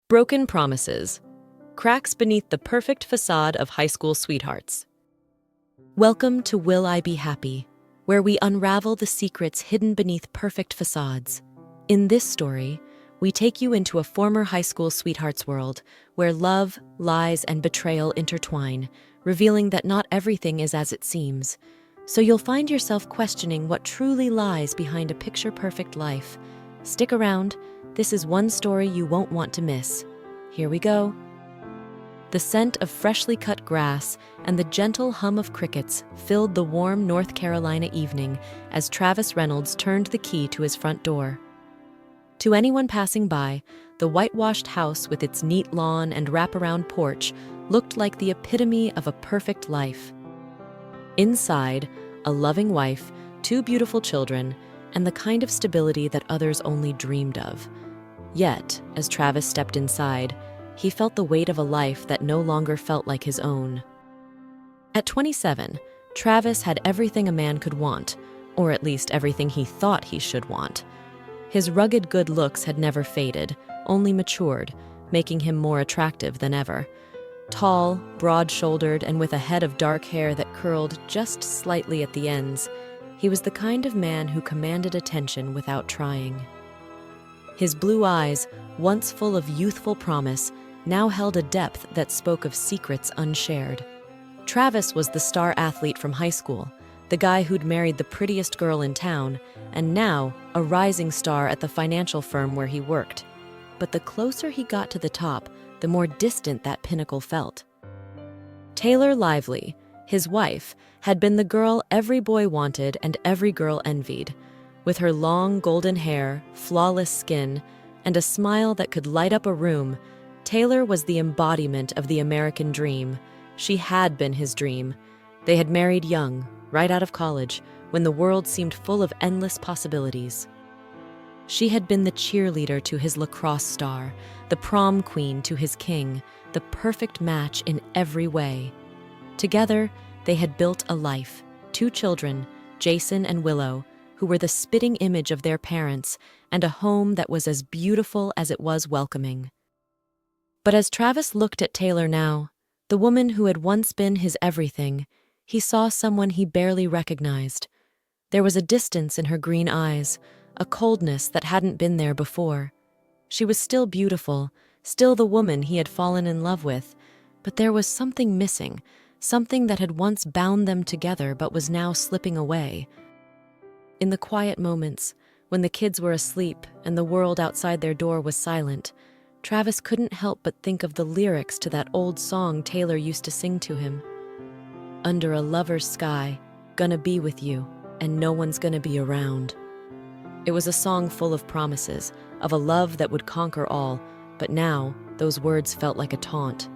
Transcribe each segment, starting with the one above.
Broken promises. Cracks beneath the perfect facade of high school sweethearts. Welcome to Will I Be Happy, where we unravel the secrets hidden beneath perfect facades. In this story, we take you into a former high school sweetheart's world where love, lies, and betrayal intertwine, revealing that not everything is as it seems. So you'll find yourself questioning what truly lies behind a picture-perfect life. Stick around. This is one story you won't want to miss. Here we go. The scent of freshly cut grass and the gentle hum of crickets filled the warm North Carolina evening as Travis Reynolds turned the key to his front door. To anyone passing by, the whitewashed house with its neat lawn and wraparound porch looked like the epitome of a perfect life. Inside, a loving wife, two beautiful children, and the kind of stability that others only dreamed of. Yet, as Travis stepped inside, he felt the weight of a life that no longer felt like his own. At 27, Travis had everything a man could want, or at least everything he thought he should want. His rugged good looks had never faded, only matured, making him more attractive than ever. Tall, broad-shouldered, and with a head of dark hair that curled just slightly at the ends, he was the kind of man who commanded attention without trying. His blue eyes, once full of youthful promise, now held a depth that spoke of secrets unshared. Travis was the star athlete from high school, the guy who'd married the prettiest girl in town, and now a rising star at the financial firm where he worked. But the closer he got to the top, the more distant that pinnacle felt. Taylor Lively, his wife, had been the girl every boy wanted and every girl envied. With her long golden hair, flawless skin, and a smile that could light up a room, Taylor was the embodiment of the American dream. She had been his dream. They had married young, right out of college, when the world seemed full of endless possibilities. She had been the cheerleader to his lacrosse star, the prom queen to his king, the perfect match in every way. Together, they had built a life, two children, Jason and Willow, who were the spitting image of their parents, and a home that was as beautiful as it was welcoming. But as Travis looked at Taylor now, the woman who had once been his everything, he saw someone he barely recognized. There was a distance in her green eyes, a coldness that hadn't been there before. She was still beautiful, still the woman he had fallen in love with, but there was something missing, something that had once bound them together but was now slipping away. In the quiet moments, when the kids were asleep and the world outside their door was silent, Travis couldn't help but think of the lyrics to that old song Taylor used to sing to him. Under a lover's sky, gonna be with you, and no one's gonna be around. It was a song full of promises, of a love that would conquer all, but now those words felt like a taunt.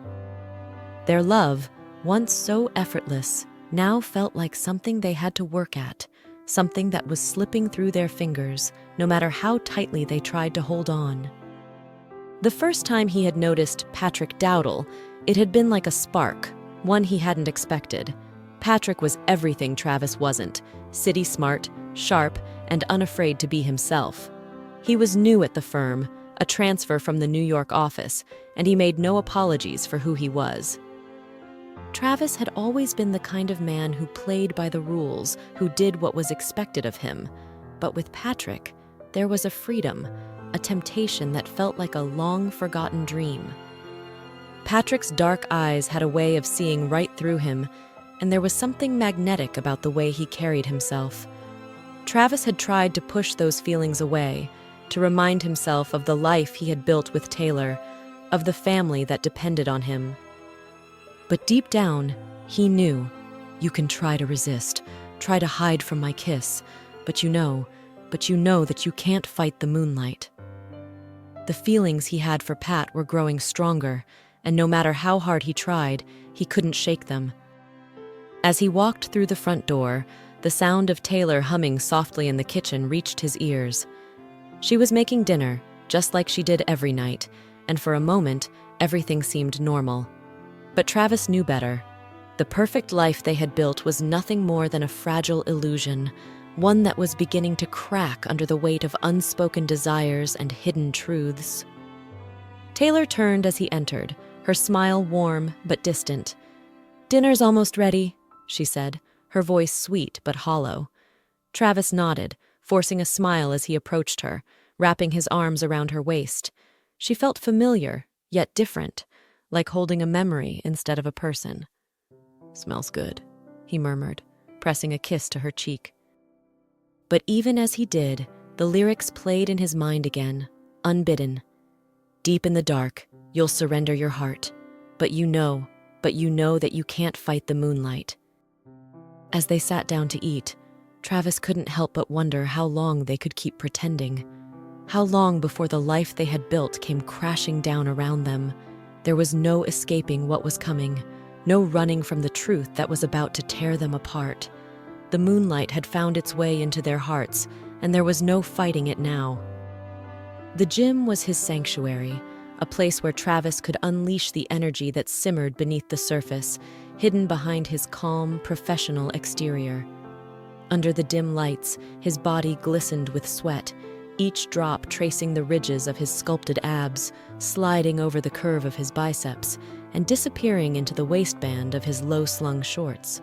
Their love, once so effortless, now felt like something they had to work at, something that was slipping through their fingers, no matter how tightly they tried to hold on. The first time he had noticed Patrick Dowdle, it had been like a spark, one he hadn't expected. Patrick was everything Travis wasn't, city smart, sharp, and unafraid to be himself. He was new at the firm, a transfer from the New York office, and he made no apologies for who he was. Travis had always been the kind of man who played by the rules, who did what was expected of him. But with Patrick, there was a freedom, a temptation that felt like a long-forgotten dream. Patrick's dark eyes had a way of seeing right through him, and there was something magnetic about the way he carried himself. Travis had tried to push those feelings away, to remind himself of the life he had built with Taylor, of the family that depended on him. But deep down, he knew, you can try to resist, try to hide from my kiss, but you know that you can't fight the moonlight. The feelings he had for Pat were growing stronger, and no matter how hard he tried, he couldn't shake them. As he walked through the front door, the sound of Taylor humming softly in the kitchen reached his ears. She was making dinner, just like she did every night, and for a moment, everything seemed normal. But Travis knew better. The perfect life they had built was nothing more than a fragile illusion, one that was beginning to crack under the weight of unspoken desires and hidden truths. Taylor turned as he entered, her smile warm but distant. "Dinner's almost ready," she said, her voice sweet but hollow. Travis nodded, forcing a smile as he approached her, wrapping his arms around her waist. She felt familiar, yet different, like holding a memory instead of a person. "Smells good," he murmured, pressing a kiss to her cheek. But even as he did, the lyrics played in his mind again, unbidden. "Deep in the dark, you'll surrender your heart, but you know that you can't fight the moonlight." As they sat down to eat, Travis couldn't help but wonder how long they could keep pretending. How long before the life they had built came crashing down around them. There was no escaping what was coming, no running from the truth that was about to tear them apart. The moonlight had found its way into their hearts, and there was no fighting it now. The gym was his sanctuary, a place where Travis could unleash the energy that simmered beneath the surface, hidden behind his calm, professional exterior. Under the dim lights, his body glistened with sweat, each drop tracing the ridges of his sculpted abs, sliding over the curve of his biceps, and disappearing into the waistband of his low-slung shorts.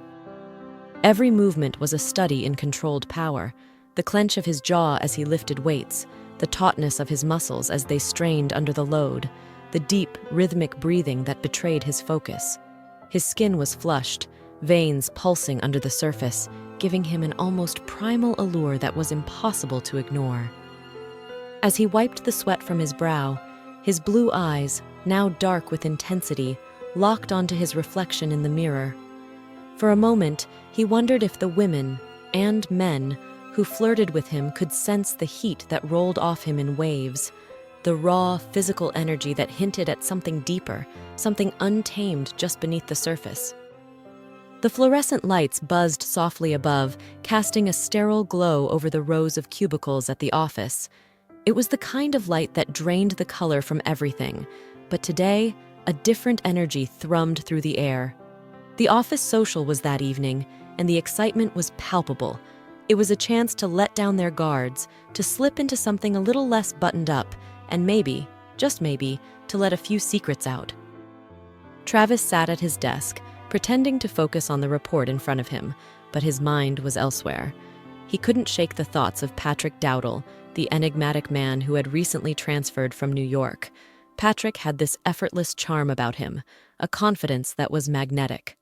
Every movement was a study in controlled power, the clench of his jaw as he lifted weights, the tautness of his muscles as they strained under the load, the deep, rhythmic breathing that betrayed his focus. His skin was flushed, veins pulsing under the surface, giving him an almost primal allure that was impossible to ignore. As he wiped the sweat from his brow, his blue eyes, now dark with intensity, locked onto his reflection in the mirror. For a moment, he wondered if the women and men who flirted with him could sense the heat that rolled off him in waves, the raw, physical energy that hinted at something deeper, something untamed just beneath the surface. The fluorescent lights buzzed softly above, casting a sterile glow over the rows of cubicles at the office. It was the kind of light that drained the color from everything, but today, a different energy thrummed through the air. The office social was that evening, and the excitement was palpable. It was a chance to let down their guards, to slip into something a little less buttoned up, and maybe, just maybe, to let a few secrets out. Travis sat at his desk, pretending to focus on the report in front of him, but his mind was elsewhere. He couldn't shake the thoughts of Patrick Dowdle, the enigmatic man who had recently transferred from New York. Patrick had this effortless charm about him, a confidence that was magnetic.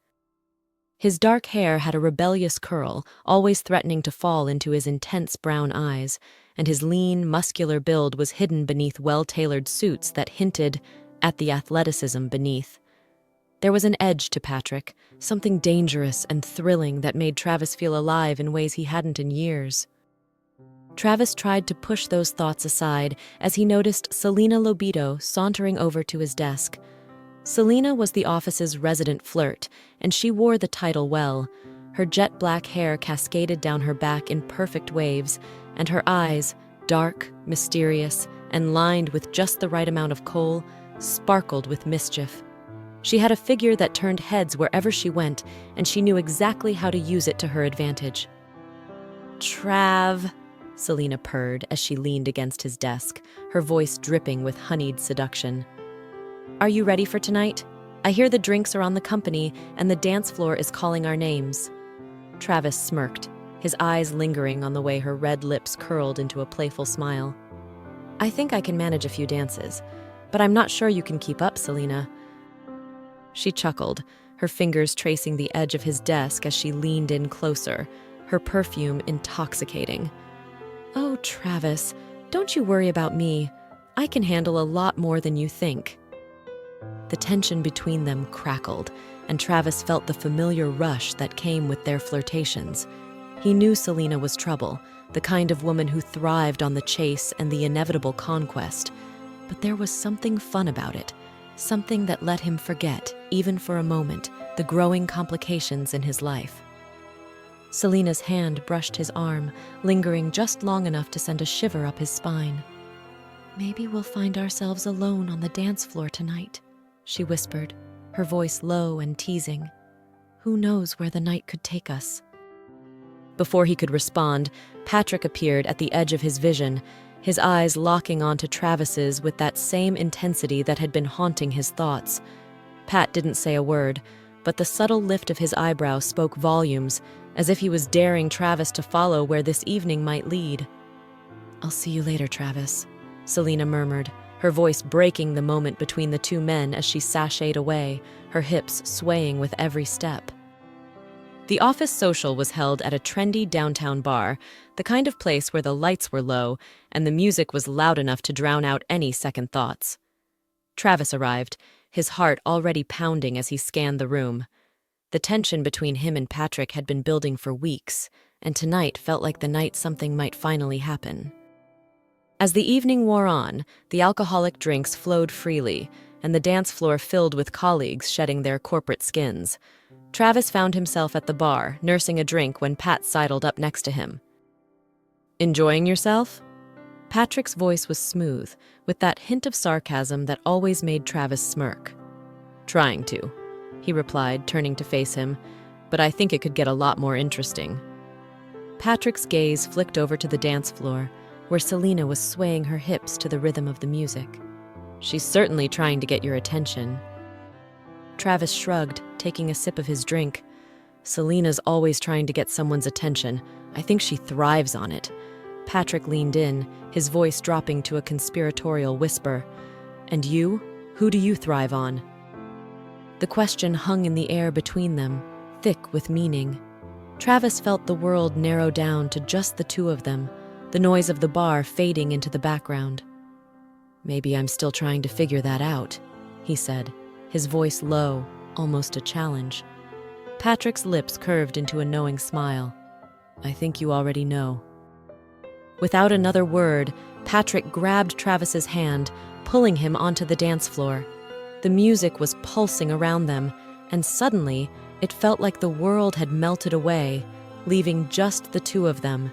His dark hair had a rebellious curl, always threatening to fall into his intense brown eyes, and his lean, muscular build was hidden beneath well-tailored suits that hinted at the athleticism beneath. There was an edge to Patrick, something dangerous and thrilling that made Travis feel alive in ways he hadn't in years. Travis tried to push those thoughts aside as he noticed Selena Lobito sauntering over to his desk. Selena was the office's resident flirt, and she wore the title well. Her jet black hair cascaded down her back in perfect waves, and her eyes, dark, mysterious, and lined with just the right amount of kohl, sparkled with mischief. She had a figure that turned heads wherever she went, and she knew exactly how to use it to her advantage. "Trav," Selena purred as she leaned against his desk, her voice dripping with honeyed seduction. "Are you ready for tonight? I hear the drinks are on the company, and the dance floor is calling our names." Travis smirked, his eyes lingering on the way her red lips curled into a playful smile. "I think I can manage a few dances, but I'm not sure you can keep up, Selena." She chuckled, her fingers tracing the edge of his desk as she leaned in closer, her perfume intoxicating. "Oh, Travis, don't you worry about me. I can handle a lot more than you think." The tension between them crackled, and Travis felt the familiar rush that came with their flirtations. He knew Selena was trouble, the kind of woman who thrived on the chase and the inevitable conquest. But there was something fun about it, something that let him forget, even for a moment, the growing complications in his life. Selena's hand brushed his arm, lingering just long enough to send a shiver up his spine. "Maybe we'll find ourselves alone on the dance floor tonight," she whispered, her voice low and teasing. "Who knows where the night could take us?" Before he could respond, Patrick appeared at the edge of his vision, his eyes locking onto Travis's with that same intensity that had been haunting his thoughts. Pat didn't say a word, but the subtle lift of his eyebrow spoke volumes, as if he was daring Travis to follow where this evening might lead. "I'll see you later, Travis," Selena murmured, her voice breaking the moment between the two men as she sashayed away, her hips swaying with every step. The office social was held at a trendy downtown bar, the kind of place where the lights were low and the music was loud enough to drown out any second thoughts. Travis arrived, his heart already pounding as he scanned the room. The tension between him and Patrick had been building for weeks, and tonight felt like the night something might finally happen. As the evening wore on, the alcoholic drinks flowed freely, and the dance floor filled with colleagues shedding their corporate skins. Travis found himself at the bar, nursing a drink when Pat sidled up next to him. "Enjoying yourself?" Patrick's voice was smooth, with that hint of sarcasm that always made Travis smirk. "Trying to," he replied, turning to face him, "but I think it could get a lot more interesting." Patrick's gaze flicked over to the dance floor, where Selena was swaying her hips to the rhythm of the music. "She's certainly trying to get your attention." Travis shrugged, taking a sip of his drink. "Selena's always trying to get someone's attention. I think she thrives on it." Patrick leaned in, his voice dropping to a conspiratorial whisper. "And you? Who do you thrive on?" The question hung in the air between them, thick with meaning. Travis felt the world narrow down to just the two of them, the noise of the bar fading into the background. "Maybe I'm still trying to figure that out," he said, his voice low, almost a challenge. Patrick's lips curved into a knowing smile. "I think you already know." Without another word, Patrick grabbed Travis's hand, pulling him onto the dance floor. The music was pulsing around them, and suddenly it felt like the world had melted away, leaving just the two of them.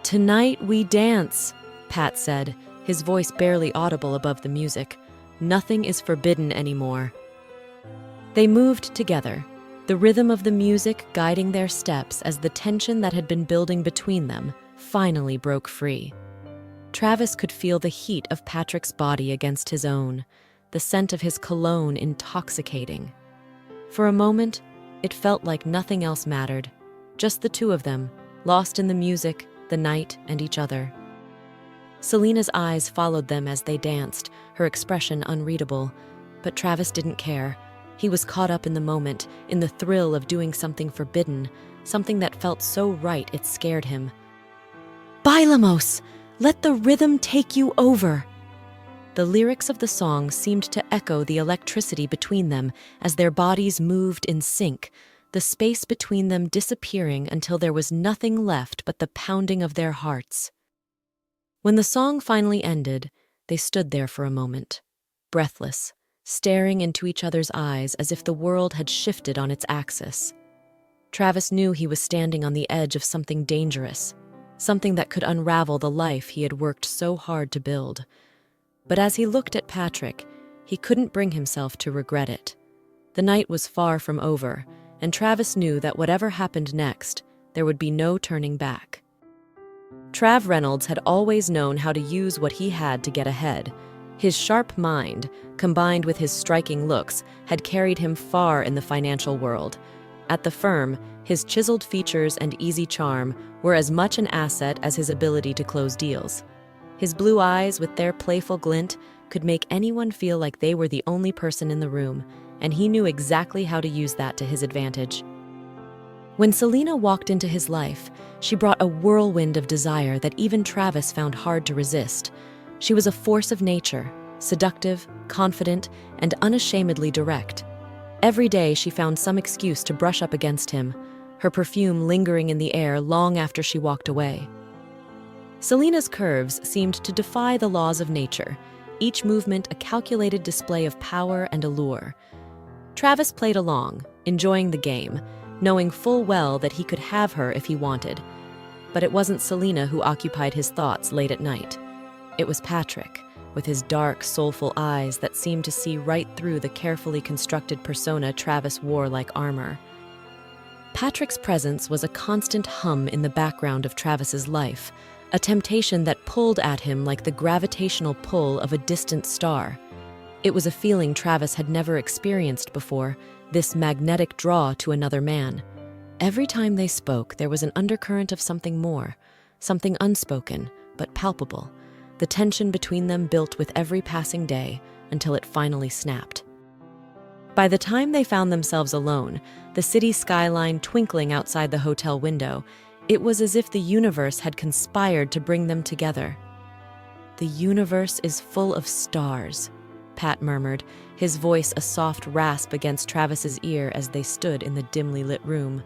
"Tonight we dance," Pat said, his voice barely audible above the music. "Nothing is forbidden anymore." They moved together, the rhythm of the music guiding their steps as the tension that had been building between them finally broke free. Travis could feel the heat of Patrick's body against his own, the scent of his cologne intoxicating. For a moment, it felt like nothing else mattered, just the two of them, lost in the music, the night, and each other. Selena's eyes followed them as they danced, her expression unreadable. But Travis didn't care. He was caught up in the moment, in the thrill of doing something forbidden, something that felt so right it scared him. "Bailamos! Let the rhythm take you over!" The lyrics of the song seemed to echo the electricity between them as their bodies moved in sync, the space between them disappearing until there was nothing left but the pounding of their hearts. When the song finally ended, they stood there for a moment, breathless, staring into each other's eyes as if the world had shifted on its axis. Travis knew he was standing on the edge of something dangerous, something that could unravel the life he had worked so hard to build. But as he looked at Patrick, he couldn't bring himself to regret it. The night was far from over, and Travis knew that whatever happened next, there would be no turning back. Trav Reynolds had always known how to use what he had to get ahead. His sharp mind, combined with his striking looks, had carried him far in the financial world. At the firm, his chiseled features and easy charm were as much an asset as his ability to close deals. His blue eyes, with their playful glint, could make anyone feel like they were the only person in the room, and he knew exactly how to use that to his advantage. When Selena walked into his life, she brought a whirlwind of desire that even Travis found hard to resist. She was a force of nature, seductive, confident, and unashamedly direct. Every day she found some excuse to brush up against him, her perfume lingering in the air long after she walked away. Selena's curves seemed to defy the laws of nature, each movement a calculated display of power and allure. Travis played along, enjoying the game, knowing full well that he could have her if he wanted. But it wasn't Selena who occupied his thoughts late at night. It was Patrick, with his dark, soulful eyes that seemed to see right through the carefully constructed persona Travis wore like armor. Patrick's presence was a constant hum in the background of Travis's life, a temptation that pulled at him like the gravitational pull of a distant star. It was a feeling Travis had never experienced before, this magnetic draw to another man. Every time they spoke, there was an undercurrent of something more, something unspoken, but palpable. The tension between them built with every passing day until it finally snapped. By the time they found themselves alone, the city skyline twinkling outside the hotel window, it was as if the universe had conspired to bring them together. "The universe is full of stars," Pat murmured, his voice a soft rasp against Travis's ear as they stood in the dimly lit room.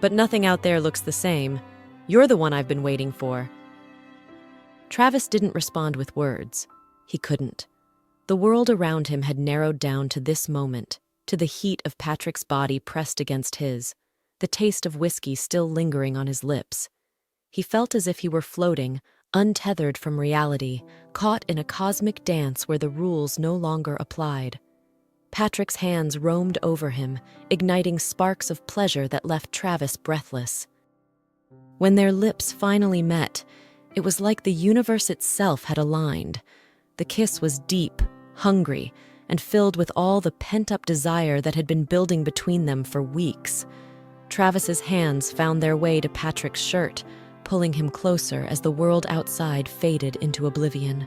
"But nothing out there looks the same. You're the one I've been waiting for." Travis didn't respond with words. He couldn't. The world around him had narrowed down to this moment, to the heat of Patrick's body pressed against his, the taste of whiskey still lingering on his lips. He felt as if he were floating, untethered from reality, caught in a cosmic dance where the rules no longer applied. Patrick's hands roamed over him, igniting sparks of pleasure that left Travis breathless. When their lips finally met, it was like the universe itself had aligned. The kiss was deep, hungry, and filled with all the pent-up desire that had been building between them for weeks. Travis's hands found their way to Patrick's shirt, pulling him closer as the world outside faded into oblivion.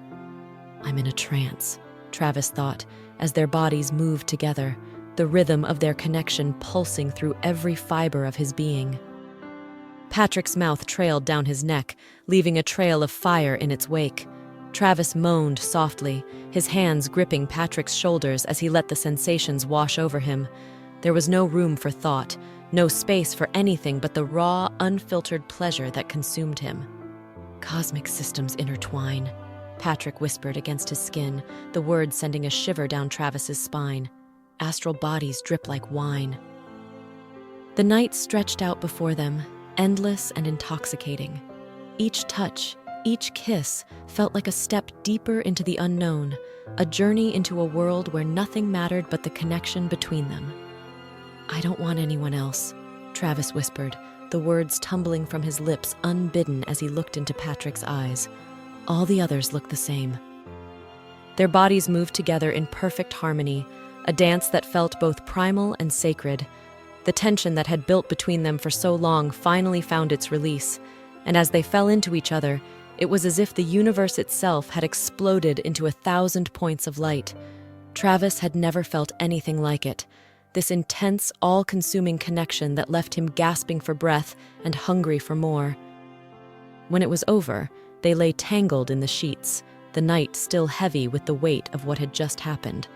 "I'm in a trance," Travis thought, as their bodies moved together, the rhythm of their connection pulsing through every fiber of his being. Patrick's mouth trailed down his neck, leaving a trail of fire in its wake. Travis moaned softly, his hands gripping Patrick's shoulders as he let the sensations wash over him. There was no room for thought, no space for anything but the raw, unfiltered pleasure that consumed him. "Cosmic systems intertwine," Patrick whispered against his skin, the words sending a shiver down Travis's spine. "Astral bodies drip like wine." The night stretched out before them, endless and intoxicating. Each touch, each kiss felt like a step deeper into the unknown, a journey into a world where nothing mattered but the connection between them. "I don't want anyone else," Travis whispered, the words tumbling from his lips unbidden as he looked into Patrick's eyes. "All the others look the same." Their bodies moved together in perfect harmony, a dance that felt both primal and sacred. The tension that had built between them for so long finally found its release, and as they fell into each other, it was as if the universe itself had exploded into 1,000 points of light. Travis had never felt anything like it, this intense, all-consuming connection that left him gasping for breath and hungry for more. When it was over, they lay tangled in the sheets, the night still heavy with the weight of what had just happened.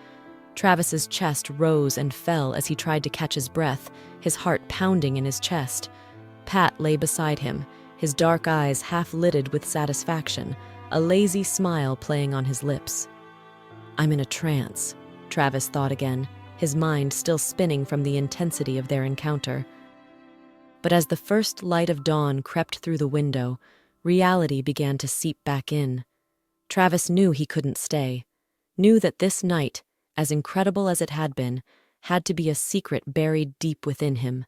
Travis's chest rose and fell as he tried to catch his breath, his heart pounding in his chest. Pat lay beside him, his dark eyes half-lidded with satisfaction, a lazy smile playing on his lips. "I'm in a trance," Travis thought again, his mind still spinning from the intensity of their encounter. But as the first light of dawn crept through the window, reality began to seep back in. Travis knew he couldn't stay, knew that this night, as incredible as it had been, had to be a secret buried deep within him.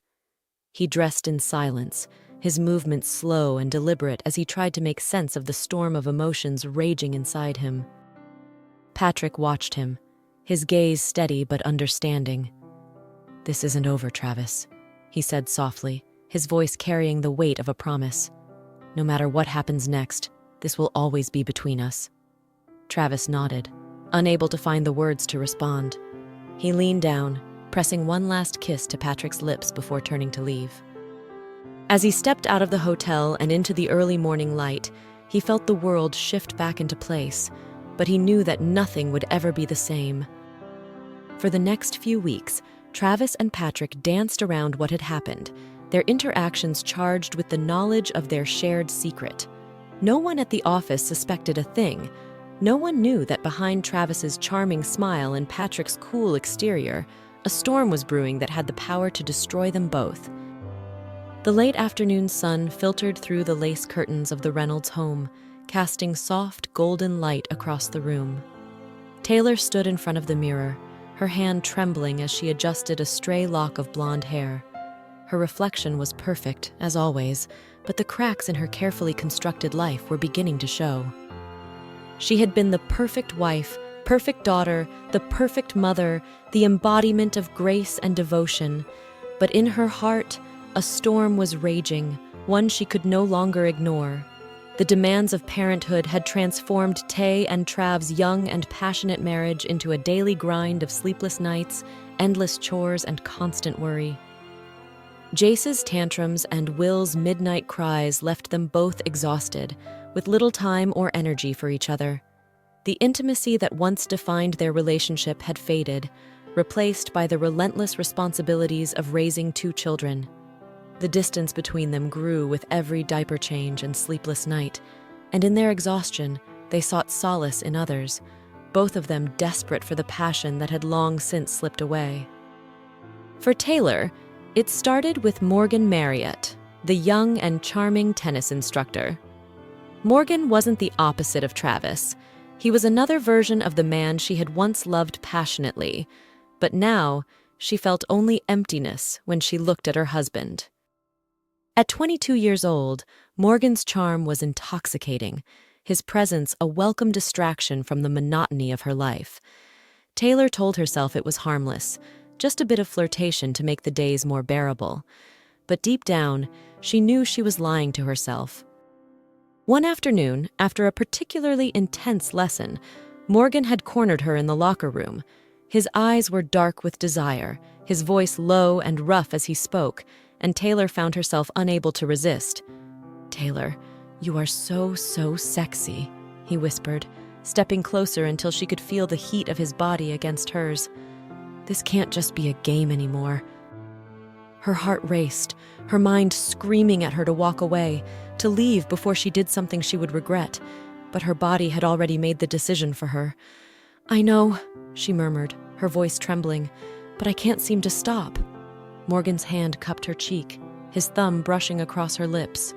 He dressed in silence, his movements slow and deliberate as he tried to make sense of the storm of emotions raging inside him. Patrick watched him, his gaze steady but understanding. "This isn't over, Travis," he said softly, his voice carrying the weight of a promise. "No matter what happens next, this will always be between us." Travis nodded, unable to find the words to respond. He leaned down, pressing one last kiss to Patrick's lips before turning to leave. As he stepped out of the hotel and into the early morning light, he felt the world shift back into place, but he knew that nothing would ever be the same. For the next few weeks, Travis and Patrick danced around what had happened, their interactions charged with the knowledge of their shared secret. No one at the office suspected a thing. No one knew that behind Travis's charming smile and Patrick's cool exterior, a storm was brewing that had the power to destroy them both. The late afternoon sun filtered through the lace curtains of the Reynolds home, casting soft, golden light across the room. Taylor stood in front of the mirror, her hand trembling as she adjusted a stray lock of blonde hair. Her reflection was perfect, as always, but the cracks in her carefully constructed life were beginning to show. She had been the perfect wife, perfect daughter, the perfect mother, the embodiment of grace and devotion. But in her heart, a storm was raging, one she could no longer ignore. The demands of parenthood had transformed Tay and Trav's young and passionate marriage into a daily grind of sleepless nights, endless chores, and constant worry. Jace's tantrums and Will's midnight cries left them both exhausted, with little time or energy for each other. The intimacy that once defined their relationship had faded, replaced by the relentless responsibilities of raising two children. The distance between them grew with every diaper change and sleepless night, and in their exhaustion, they sought solace in others, both of them desperate for the passion that had long since slipped away. For Taylor, it started with Morgan Marriott, the young and charming tennis instructor. Morgan wasn't the opposite of Travis. He was another version of the man she had once loved passionately, but now she felt only emptiness when she looked at her husband. At 22 years old, Morgan's charm was intoxicating, his presence a welcome distraction from the monotony of her life. Taylor told herself it was harmless, just a bit of flirtation to make the days more bearable. But deep down, she knew she was lying to herself. One afternoon, after a particularly intense lesson, Morgan had cornered her in the locker room. His eyes were dark with desire, his voice low and rough as he spoke, and Taylor found herself unable to resist. "Taylor, you are so sexy," he whispered, stepping closer until she could feel the heat of his body against hers. "This can't just be a game anymore." Her heart raced, her mind screaming at her to walk away, to leave before she did something she would regret, but her body had already made the decision for her. "I know," she murmured, her voice trembling, "but I can't seem to stop." Morgan's hand cupped her cheek, his thumb brushing across her lips.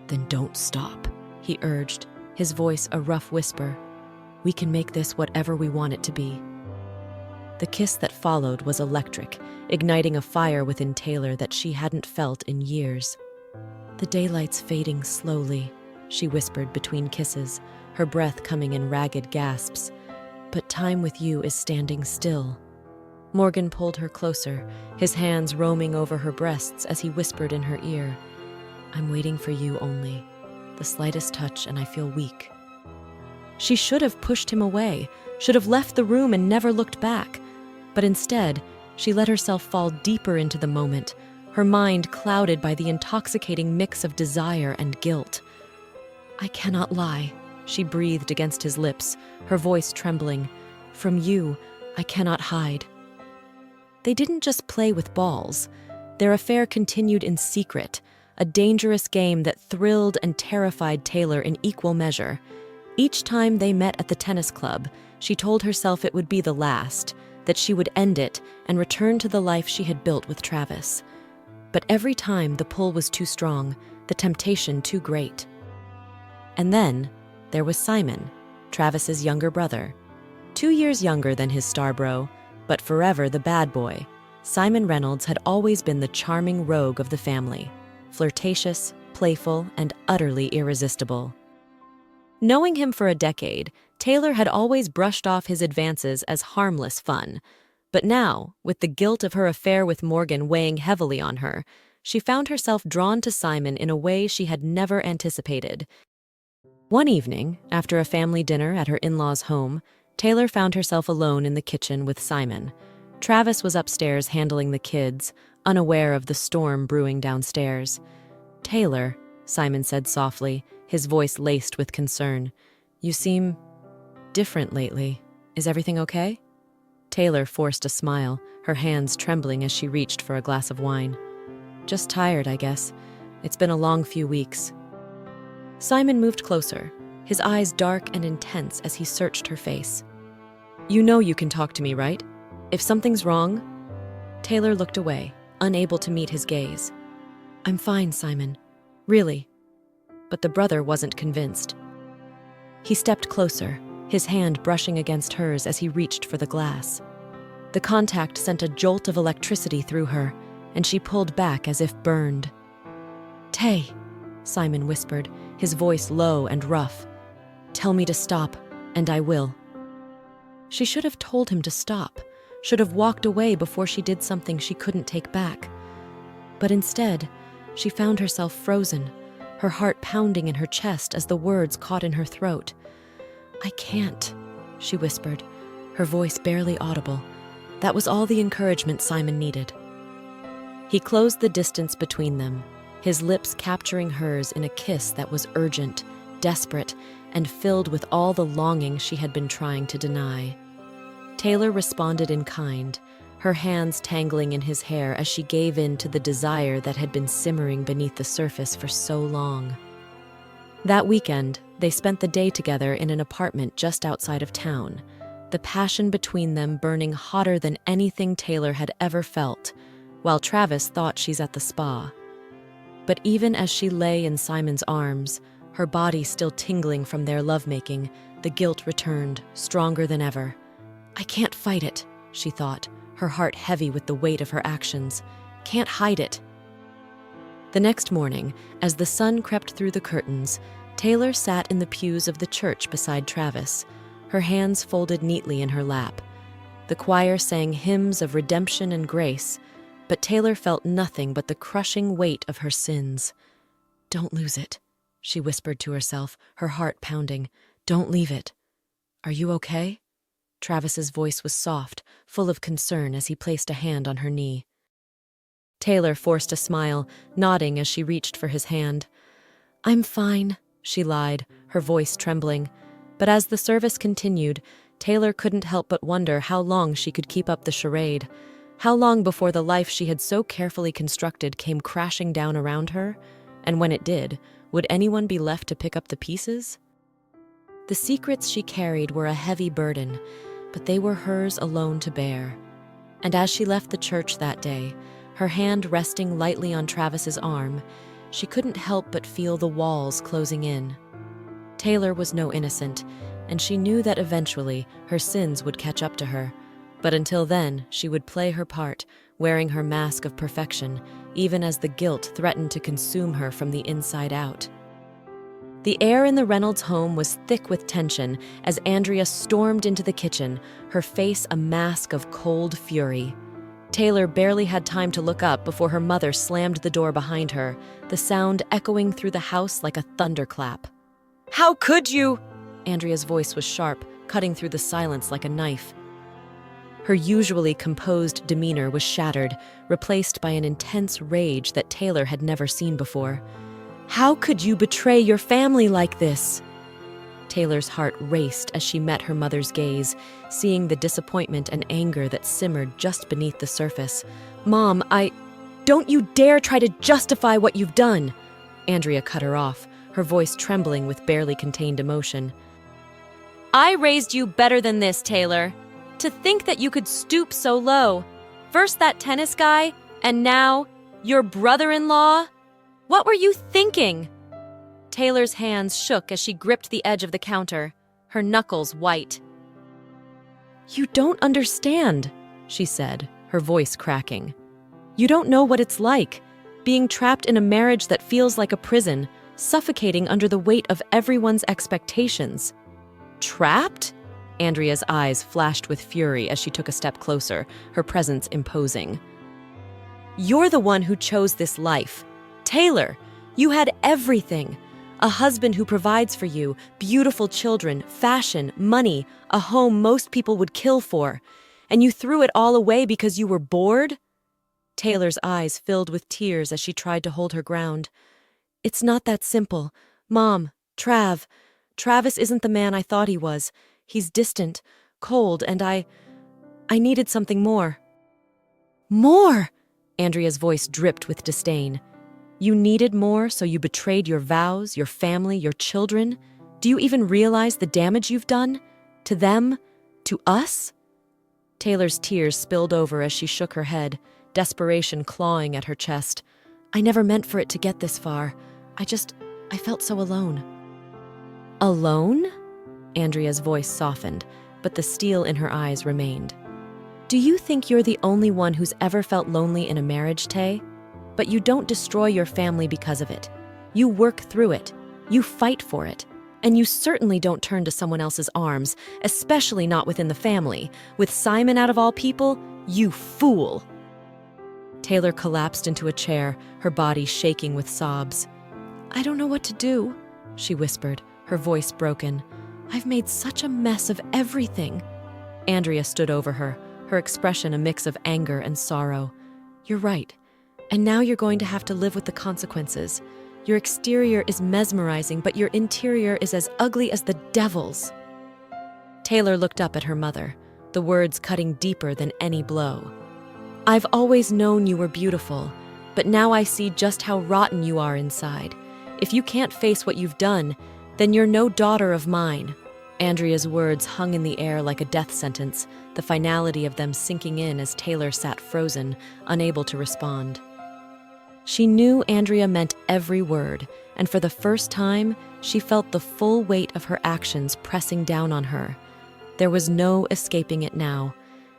"Then don't stop," he urged, his voice a rough whisper. "We can make this whatever we want it to be." The kiss that followed was electric, igniting a fire within Taylor that she hadn't felt in years. "The daylight's fading slowly," she whispered between kisses, her breath coming in ragged gasps. "But time with you is standing still." Morgan pulled her closer, his hands roaming over her breasts as he whispered in her ear, "I'm waiting for you only. The slightest touch and I feel weak." She should have pushed him away, should have left the room and never looked back. But instead, she let herself fall deeper into the moment, her mind clouded by the intoxicating mix of desire and guilt. "I cannot lie," she breathed against his lips, her voice trembling. "From you, I cannot hide." They didn't just play with balls. Their affair continued in secret, a dangerous game that thrilled and terrified Taylor in equal measure. Each time they met at the tennis club, she told herself it would be the last, that she would end it and return to the life she had built with Travis. But every time the pull was too strong, the temptation too great. And then there was Simon, Travis's younger brother. 2 years younger than his star bro, but forever the bad boy. Simon Reynolds had always been the charming rogue of the family, flirtatious, playful, and utterly irresistible. Knowing him for a decade, Taylor had always brushed off his advances as harmless fun. But now, with the guilt of her affair with Morgan weighing heavily on her, she found herself drawn to Simon in a way she had never anticipated. One evening, after a family dinner at her in-laws' home, Taylor found herself alone in the kitchen with Simon. Travis was upstairs handling the kids, unaware of the storm brewing downstairs. "Taylor," Simon said softly, his voice laced with concern, "you seem different lately. Is everything okay?" Taylor forced a smile, her hands trembling as she reached for a glass of wine. "Just tired, I guess. It's been a long few weeks." Simon moved closer, his eyes dark and intense as he searched her face. "You know you can talk to me, right? If something's wrong?" Taylor looked away, unable to meet his gaze. "I'm fine, Simon. Really." But the brother wasn't convinced. He stepped closer, his hand brushing against hers as he reached for the glass. The contact sent a jolt of electricity through her, and she pulled back as if burned. "Tay," Simon whispered, his voice low and rough. "Tell me to stop, and I will." She should have told him to stop, should have walked away before she did something she couldn't take back. But instead, she found herself frozen, her heart pounding in her chest as the words caught in her throat. "I can't," she whispered, her voice barely audible. That was all the encouragement Simon needed. He closed the distance between them, his lips capturing hers in a kiss that was urgent, desperate, and filled with all the longing she had been trying to deny. Taylor responded in kind, her hands tangling in his hair as she gave in to the desire that had been simmering beneath the surface for so long. That weekend, they spent the day together in an apartment just outside of town, the passion between them burning hotter than anything Taylor had ever felt, while Travis thought she's at the spa. But even as she lay in Simon's arms, her body still tingling from their lovemaking, the guilt returned, stronger than ever. "I can't fight it," she thought, her heart heavy with the weight of her actions. "Can't hide it." The next morning, as the sun crept through the curtains, Taylor sat in the pews of the church beside Travis, her hands folded neatly in her lap. The choir sang hymns of redemption and grace, but Taylor felt nothing but the crushing weight of her sins. "Don't lose it," she whispered to herself, her heart pounding. "Don't leave it. Are you okay?" Travis's voice was soft, full of concern as he placed a hand on her knee. Taylor forced a smile, nodding as she reached for his hand. "I'm fine," she lied, her voice trembling. But as the service continued, Taylor couldn't help but wonder how long she could keep up the charade. How long before the life she had so carefully constructed came crashing down around her? And when it did, would anyone be left to pick up the pieces? The secrets she carried were a heavy burden, but they were hers alone to bear. And as she left the church that day, her hand resting lightly on Travis's arm, she couldn't help but feel the walls closing in. Taylor was no innocent, and she knew that eventually her sins would catch up to her. But until then, she would play her part, wearing her mask of perfection, even as the guilt threatened to consume her from the inside out. The air in the Reynolds home was thick with tension as Andrea stormed into the kitchen, her face a mask of cold fury. Taylor barely had time to look up before her mother slammed the door behind her, the sound echoing through the house like a thunderclap. "How could you?" Andrea's voice was sharp, cutting through the silence like a knife. Her usually composed demeanor was shattered, replaced by an intense rage that Taylor had never seen before. "How could you betray your family like this?" Taylor's heart raced as she met her mother's gaze, seeing the disappointment and anger that simmered just beneath the surface. "Mom, don't you dare try to justify what you've done!" Andrea cut her off, her voice trembling with barely contained emotion. "I raised you better than this, Taylor. To think that you could stoop so low. First that tennis guy, and now your brother-in-law. What were you thinking?" Taylor's hands shook as she gripped the edge of the counter, her knuckles white. "You don't understand," she said, her voice cracking. "You don't know what it's like, being trapped in a marriage that feels like a prison, suffocating under the weight of everyone's expectations." "Trapped?" Andrea's eyes flashed with fury as she took a step closer, her presence imposing. "You're the one who chose this life. Taylor, you had everything. A husband who provides for you, beautiful children, fashion, money, a home most people would kill for. And you threw it all away because you were bored?" Taylor's eyes filled with tears as she tried to hold her ground. "It's not that simple. Mom, Travis isn't the man I thought he was. He's distant, cold, and I needed something more." "More?" Andrea's voice dripped with disdain. "You needed more, so you betrayed your vows, your family, your children? Do you even realize the damage you've done? To them? To us?" Taylor's tears spilled over as she shook her head, desperation clawing at her chest. "I never meant for it to get this far. I felt so alone." "Alone?" Andrea's voice softened, but the steel in her eyes remained. Do you think you're the only one who's ever felt lonely in a marriage, Tay? But you don't destroy your family because of it. You work through it. You fight for it. And you certainly don't turn to someone else's arms, especially not within the family. With Simon out of all people, you fool. Taylor collapsed into a chair, her body shaking with sobs. I don't know what to do, she whispered, her voice broken. I've made such a mess of everything. Andrea stood over her, her expression a mix of anger and sorrow. You're right. And now you're going to have to live with the consequences. Your exterior is mesmerizing, but your interior is as ugly as the devil's. Taylor looked up at her mother, the words cutting deeper than any blow. I've always known you were beautiful, but now I see just how rotten you are inside. If you can't face what you've done, then you're no daughter of mine. Andrea's words hung in the air like a death sentence, the finality of them sinking in as Taylor sat frozen, unable to respond. She knew Andrea meant every word, and for the first time, she felt the full weight of her actions pressing down on her. There was no escaping it now.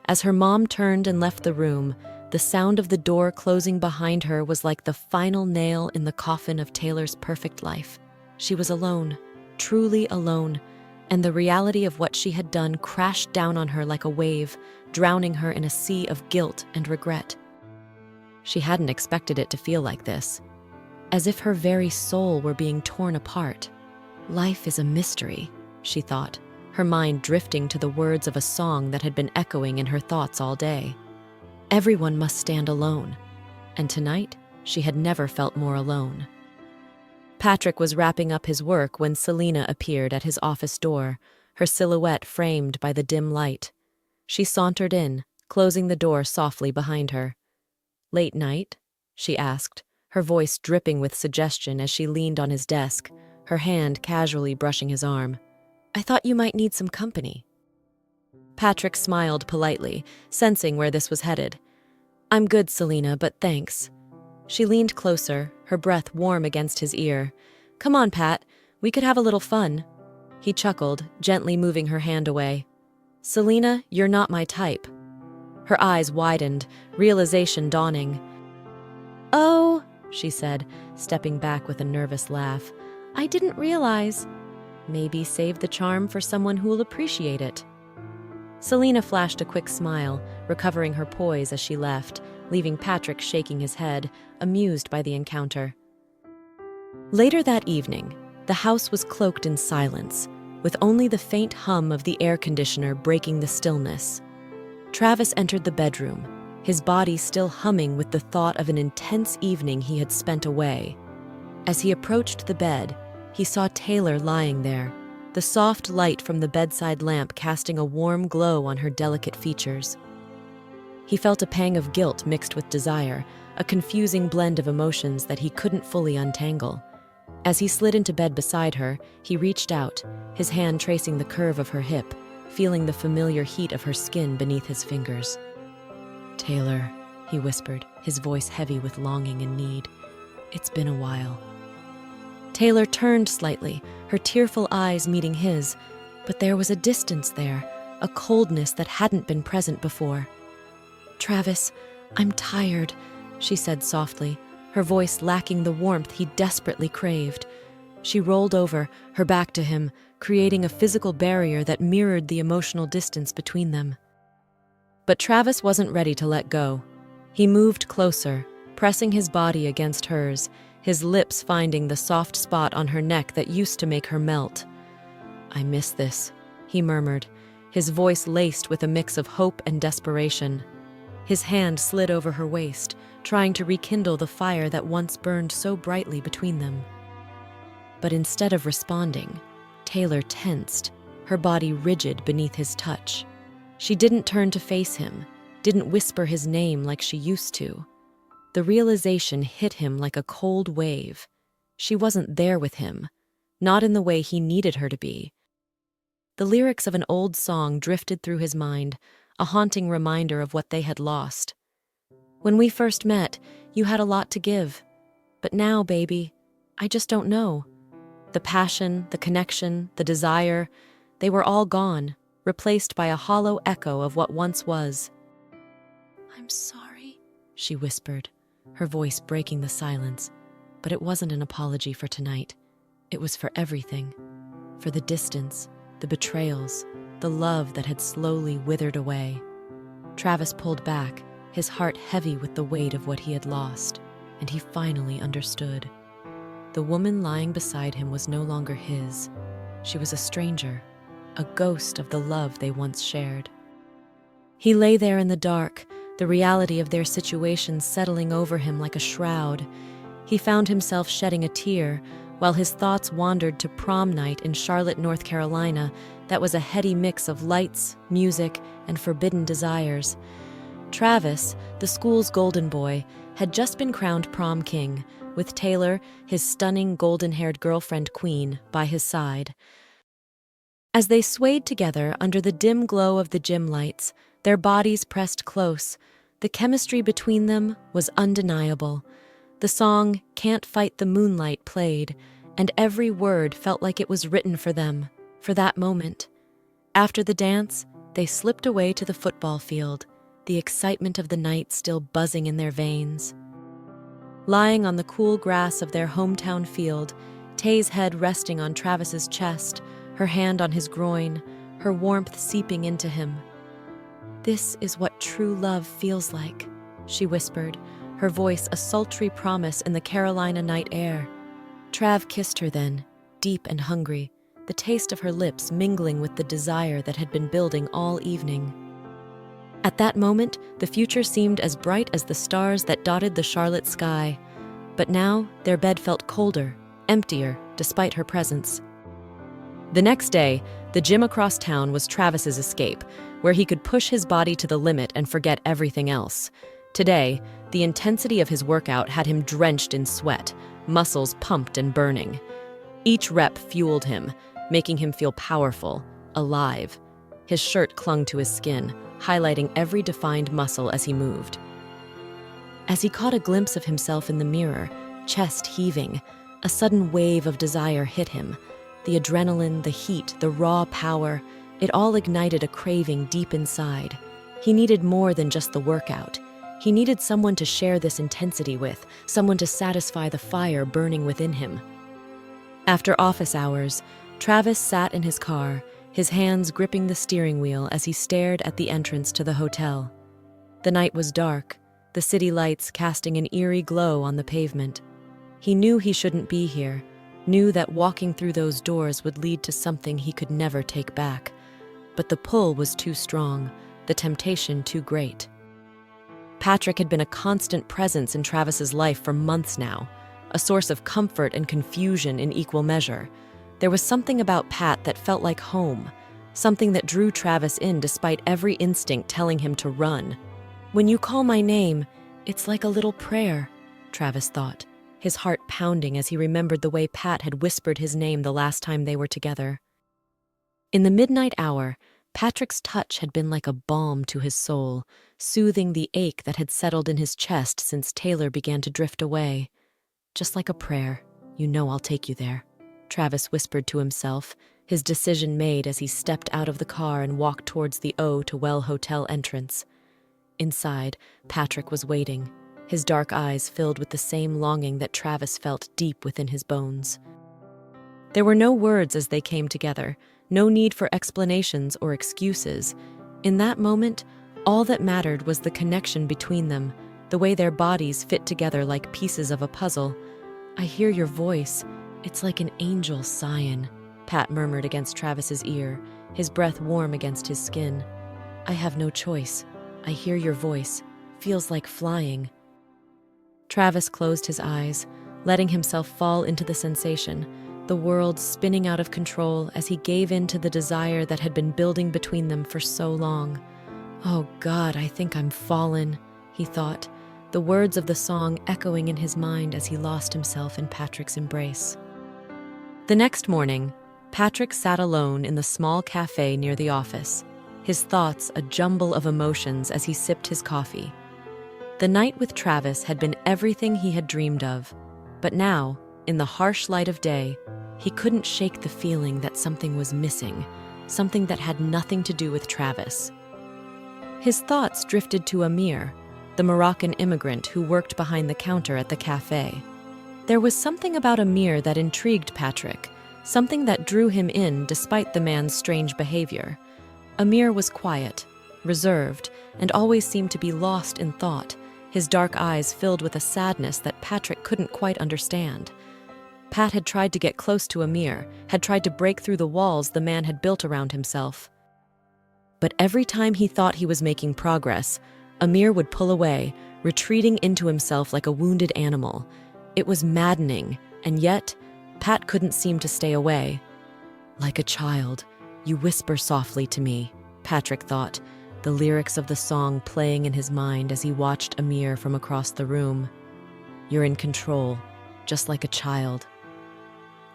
As her mom turned and left the room, the sound of the door closing behind her was like the final nail in the coffin of Taylor's perfect life. She was alone, truly alone, and the reality of what she had done crashed down on her like a wave, drowning her in a sea of guilt and regret. She hadn't expected it to feel like this, as if her very soul were being torn apart. Life is a mystery, she thought, her mind drifting to the words of a song that had been echoing in her thoughts all day. Everyone must stand alone, and tonight she had never felt more alone. Patrick was wrapping up his work when Selena appeared at his office door, her silhouette framed by the dim light. She sauntered in, closing the door softly behind her. Late night? She asked, her voice dripping with suggestion as she leaned on his desk, her hand casually brushing his arm. I thought you might need some company. Patrick smiled politely, sensing where this was headed. I'm good, Selena, but thanks. She leaned closer, her breath warm against his ear. Come on, Pat, we could have a little fun. He chuckled, gently moving her hand away. Selena, you're not my type. Her eyes widened, realization dawning. Oh, she said, stepping back with a nervous laugh. I didn't realize. Maybe save the charm for someone who'll appreciate it. Selena flashed a quick smile, recovering her poise as she left, leaving Patrick shaking his head, amused by the encounter. Later that evening, the house was cloaked in silence, with only the faint hum of the air conditioner breaking the stillness. Travis entered the bedroom, his body still humming with the thought of an intense evening he had spent away. As he approached the bed, he saw Taylor lying there, the soft light from the bedside lamp casting a warm glow on her delicate features. He felt a pang of guilt mixed with desire, a confusing blend of emotions that he couldn't fully untangle. As he slid into bed beside her, he reached out, his hand tracing the curve of her hip, feeling the familiar heat of her skin beneath his fingers. Taylor, he whispered, his voice heavy with longing and need. It's been a while. Taylor turned slightly, her tearful eyes meeting his, but there was a distance there, a coldness that hadn't been present before. Travis, I'm tired, she said softly, her voice lacking the warmth he desperately craved. She rolled over, her back to him, creating a physical barrier that mirrored the emotional distance between them. But Travis wasn't ready to let go. He moved closer, pressing his body against hers, his lips finding the soft spot on her neck that used to make her melt. I miss this, he murmured, his voice laced with a mix of hope and desperation. His hand slid over her waist, trying to rekindle the fire that once burned so brightly between them. But instead of responding, Taylor tensed, her body rigid beneath his touch. She didn't turn to face him, didn't whisper his name like she used to. The realization hit him like a cold wave. She wasn't there with him, not in the way he needed her to be. The lyrics of an old song drifted through his mind, a haunting reminder of what they had lost. When we first met, you had a lot to give. But now, baby, I just don't know. The passion, the connection, the desire, they were all gone, replaced by a hollow echo of what once was. I'm sorry, she whispered, her voice breaking the silence. But it wasn't an apology for tonight. It was for everything. For the distance, the betrayals, the love that had slowly withered away. Travis pulled back, his heart heavy with the weight of what he had lost, and he finally understood. The woman lying beside him was no longer his. She was a stranger, a ghost of the love they once shared. He lay there in the dark, the reality of their situation settling over him like a shroud. He found himself shedding a tear, while his thoughts wandered to prom night in Charlotte, North Carolina, that was a heady mix of lights, music, and forbidden desires. Travis, the school's golden boy, had just been crowned prom king, with Taylor, his stunning golden-haired girlfriend queen, by his side. As they swayed together under the dim glow of the gym lights, their bodies pressed close, the chemistry between them was undeniable. The song "Can't Fight the Moonlight" played, and every word felt like it was written for them, for that moment. After the dance, they slipped away to the football field, the excitement of the night still buzzing in their veins. Lying on the cool grass of their hometown field, Tay's head resting on Travis's chest, her hand on his groin, her warmth seeping into him. "This is what true love feels like," she whispered, her voice a sultry promise in the Carolina night air. Trav kissed her then, deep and hungry, the taste of her lips mingling with the desire that had been building all evening. At that moment, the future seemed as bright as the stars that dotted the Charlotte sky. But now, their bed felt colder, emptier, despite her presence. The next day, the gym across town was Travis's escape, where he could push his body to the limit and forget everything else. Today, the intensity of his workout had him drenched in sweat, muscles pumped and burning. Each rep fueled him, making him feel powerful, alive. His shirt clung to his skin, highlighting every defined muscle as he moved. As he caught a glimpse of himself in the mirror, chest heaving, a sudden wave of desire hit him. The adrenaline, the heat, the raw power, it all ignited a craving deep inside. He needed more than just the workout. He needed someone to share this intensity with, someone to satisfy the fire burning within him. After office hours, Travis sat in his car, his hands gripping the steering wheel as he stared at the entrance to the hotel. The night was dark, the city lights casting an eerie glow on the pavement. He knew he shouldn't be here, knew that walking through those doors would lead to something he could never take back. But the pull was too strong, the temptation too great. Patrick had been a constant presence in Travis's life for months now, a source of comfort and confusion in equal measure. There was something about Pat that felt like home, something that drew Travis in despite every instinct telling him to run. "When you call my name, it's like a little prayer," Travis thought, his heart pounding as he remembered the way Pat had whispered his name the last time they were together. In the midnight hour, Patrick's touch had been like a balm to his soul, soothing the ache that had settled in his chest since Taylor began to drift away. "Just like a prayer, you know I'll take you there," Travis whispered to himself, his decision made as he stepped out of the car and walked towards the O to Well Hotel entrance. Inside, Patrick was waiting, his dark eyes filled with the same longing that Travis felt deep within his bones. There were no words as they came together, no need for explanations or excuses. In that moment, all that mattered was the connection between them, the way their bodies fit together like pieces of a puzzle. "I hear your voice. It's like an angel sighing," Pat murmured against Travis's ear, his breath warm against his skin. "I have no choice. I hear your voice. Feels like flying." Travis closed his eyes, letting himself fall into the sensation, the world spinning out of control as he gave in to the desire that had been building between them for so long. "Oh God, I think I'm fallen," he thought, the words of the song echoing in his mind as he lost himself in Patrick's embrace. The next morning, Patrick sat alone in the small cafe near the office, his thoughts a jumble of emotions as he sipped his coffee. The night with Travis had been everything he had dreamed of, but now, in the harsh light of day, he couldn't shake the feeling that something was missing, something that had nothing to do with Travis. His thoughts drifted to Amir, the Moroccan immigrant who worked behind the counter at the cafe. There was something about Amir that intrigued Patrick, something that drew him in despite the man's strange behavior. Amir was quiet, reserved, and always seemed to be lost in thought, his dark eyes filled with a sadness that Patrick couldn't quite understand. Pat had tried to get close to Amir, had tried to break through the walls the man had built around himself. But every time he thought he was making progress, Amir would pull away, retreating into himself like a wounded animal. It was maddening, and yet, Pat couldn't seem to stay away. "Like a child, you whisper softly to me," Patrick thought, the lyrics of the song playing in his mind as he watched Amir from across the room. "You're in control, just like a child."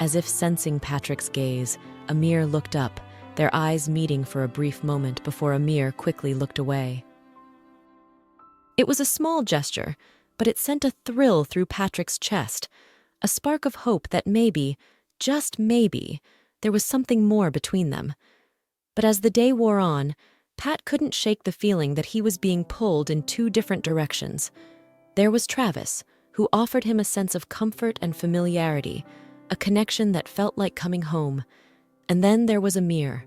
As if sensing Patrick's gaze, Amir looked up, their eyes meeting for a brief moment before Amir quickly looked away. It was a small gesture, but it sent a thrill through Patrick's chest, a spark of hope that maybe, just maybe, there was something more between them. But as the day wore on, Pat couldn't shake the feeling that he was being pulled in two different directions. There was Travis, who offered him a sense of comfort and familiarity, a connection that felt like coming home. And then there was Amir,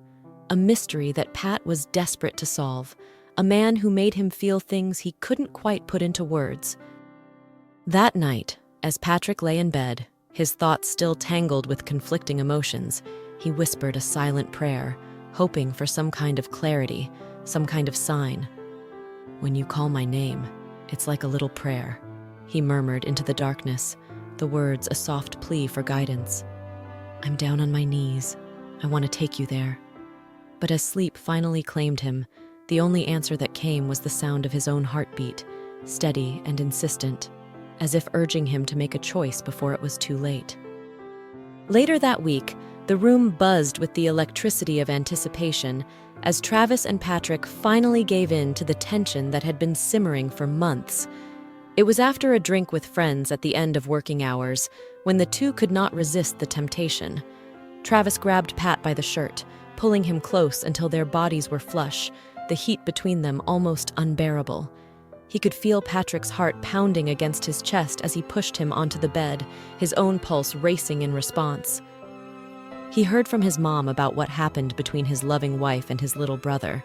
a mystery that Pat was desperate to solve, a man who made him feel things he couldn't quite put into words. That night, as Patrick lay in bed, his thoughts still tangled with conflicting emotions, he whispered a silent prayer, hoping for some kind of clarity, some kind of sign. "When you call my name, it's like a little prayer," he murmured into the darkness, the words a soft plea for guidance. "I'm down on my knees. I want to take you there." But as sleep finally claimed him, the only answer that came was the sound of his own heartbeat, steady and insistent, as if urging him to make a choice before it was too late. Later that week, the room buzzed with the electricity of anticipation as Travis and Patrick finally gave in to the tension that had been simmering for months. It was after a drink with friends at the end of working hours, when the two could not resist the temptation. Travis grabbed Pat by the shirt, pulling him close until their bodies were flush, the heat between them almost unbearable. He could feel Patrick's heart pounding against his chest as he pushed him onto the bed, his own pulse racing in response. He heard from his mom about what happened between his loving wife and his little brother.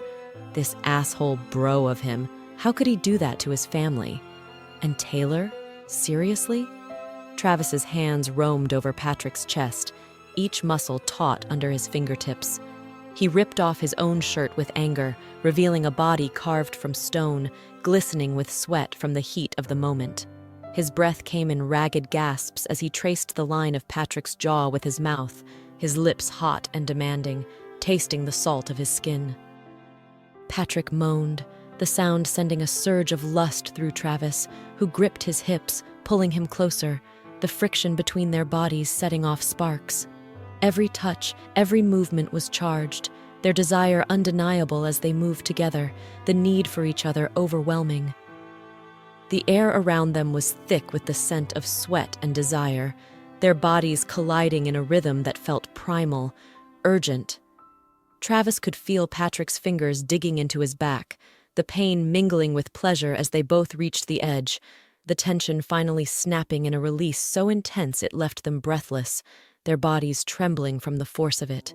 This asshole bro of him, how could he do that to his family? And Taylor? Seriously? Travis's hands roamed over Patrick's chest, each muscle taut under his fingertips. He ripped off his own shirt with anger, revealing a body carved from stone, glistening with sweat from the heat of the moment. His breath came in ragged gasps as he traced the line of Patrick's jaw with his mouth, his lips hot and demanding, tasting the salt of his skin. Patrick moaned, the sound sending a surge of lust through Travis, who gripped his hips, pulling him closer, the friction between their bodies setting off sparks. Every touch, every movement was charged, their desire undeniable as they moved together, the need for each other overwhelming. The air around them was thick with the scent of sweat and desire, their bodies colliding in a rhythm that felt primal, urgent. Travis could feel Patrick's fingers digging into his back, the pain mingling with pleasure as they both reached the edge, the tension finally snapping in a release so intense it left them breathless, their bodies trembling from the force of it.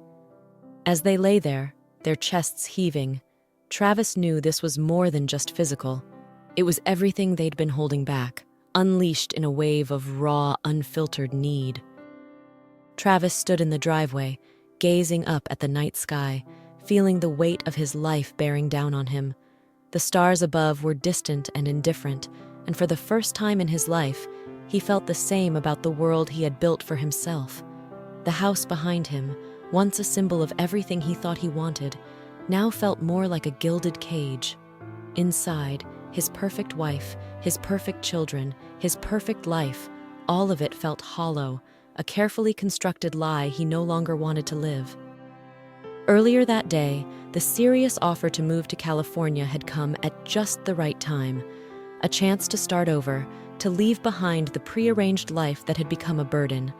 As they lay there, their chests heaving, Travis knew this was more than just physical. It was everything they'd been holding back, unleashed in a wave of raw, unfiltered need. Travis stood in the driveway, gazing up at the night sky, feeling the weight of his life bearing down on him. The stars above were distant and indifferent, and for the first time in his life, he felt the same about the world he had built for himself. The house behind him, once a symbol of everything he thought he wanted, now felt more like a gilded cage. Inside, his perfect wife, his perfect children, his perfect life, all of it felt hollow, a carefully constructed lie he no longer wanted to live. Earlier that day, the serious offer to move to California had come at just the right time. A chance to start over, to leave behind the prearranged life that had become a burden.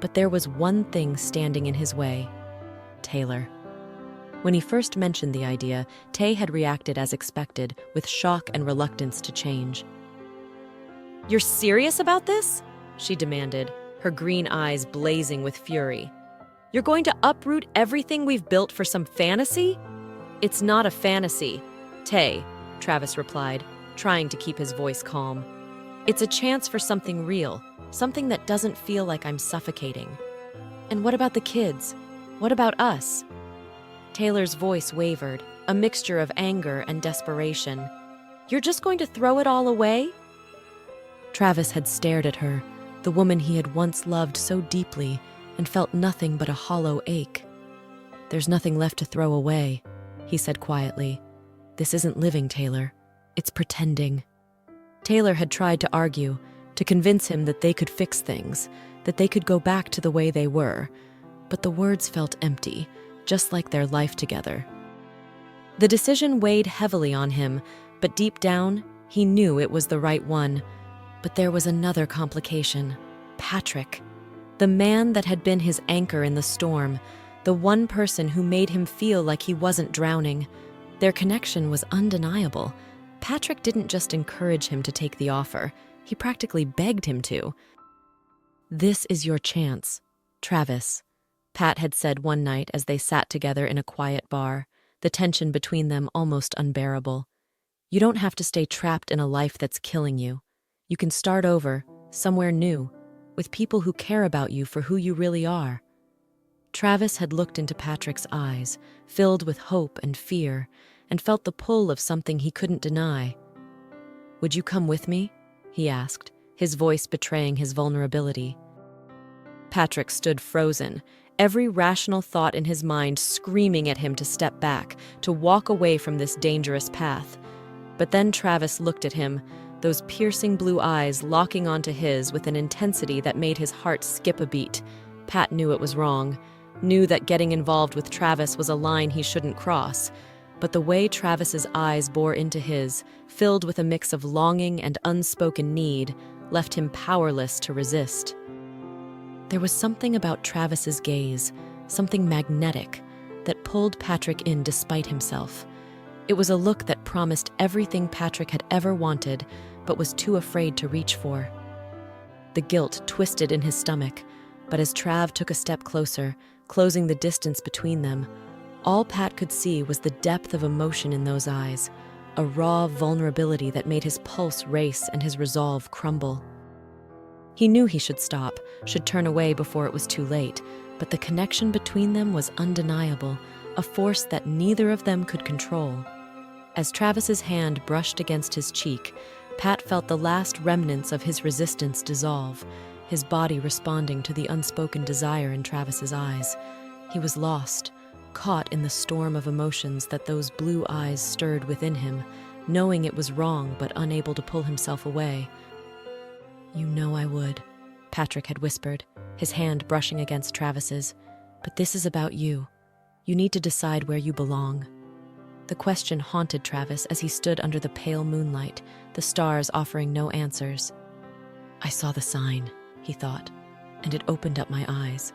But there was one thing standing in his way: Taylor. When he first mentioned the idea, Tay had reacted as expected, with shock and reluctance to change. "You're serious about this?" she demanded, her green eyes blazing with fury. "You're going to uproot everything we've built for some fantasy?" "It's not a fantasy, Tay," Travis replied, trying to keep his voice calm. "It's a chance for something real, something that doesn't feel like I'm suffocating." "And what about the kids? What about us?" Taylor's voice wavered, a mixture of anger and desperation. "You're just going to throw it all away?" Travis had stared at her, the woman he had once loved so deeply, and felt nothing but a hollow ache. "There's nothing left to throw away," he said quietly. "This isn't living, Taylor. It's pretending." Taylor had tried to argue, to convince him that they could fix things, that they could go back to the way they were, but the words felt empty, just like their life together. The decision weighed heavily on him, but deep down, he knew it was the right one. But there was another complication. Patrick. The man that had been his anchor in the storm, the one person who made him feel like he wasn't drowning. Their connection was undeniable. Patrick didn't just encourage him to take the offer, he practically begged him to. "This is your chance, Travis," Pat had said one night as they sat together in a quiet bar, the tension between them almost unbearable. "You don't have to stay trapped in a life that's killing you. You can start over, somewhere new, with people who care about you for who you really are." Travis had looked into Patrick's eyes, filled with hope and fear, and felt the pull of something he couldn't deny. "Would you come with me?" he asked, his voice betraying his vulnerability. Patrick stood frozen, every rational thought in his mind screaming at him to step back, to walk away from this dangerous path. But then Travis looked at him, those piercing blue eyes locking onto his with an intensity that made his heart skip a beat. Pat knew it was wrong, knew that getting involved with Travis was a line he shouldn't cross. But the way Travis's eyes bore into his, filled with a mix of longing and unspoken need, left him powerless to resist. There was something about Travis's gaze, something magnetic, that pulled Patrick in despite himself. It was a look that promised everything Patrick had ever wanted, but was too afraid to reach for. The guilt twisted in his stomach, but as Trav took a step closer, closing the distance between them, all Pat could see was the depth of emotion in those eyes, a raw vulnerability that made his pulse race and his resolve crumble. He knew he should stop, should turn away before it was too late, but the connection between them was undeniable, a force that neither of them could control. As Travis's hand brushed against his cheek, Pat felt the last remnants of his resistance dissolve, his body responding to the unspoken desire in Travis's eyes. He was lost, caught in the storm of emotions that those blue eyes stirred within him, knowing it was wrong but unable to pull himself away. "You know I would," Patrick had whispered, his hand brushing against Travis's. "But this is about you. You need to decide where you belong." The question haunted Travis as he stood under the pale moonlight, the stars offering no answers. "I saw the sign," he thought, "and it opened up my eyes."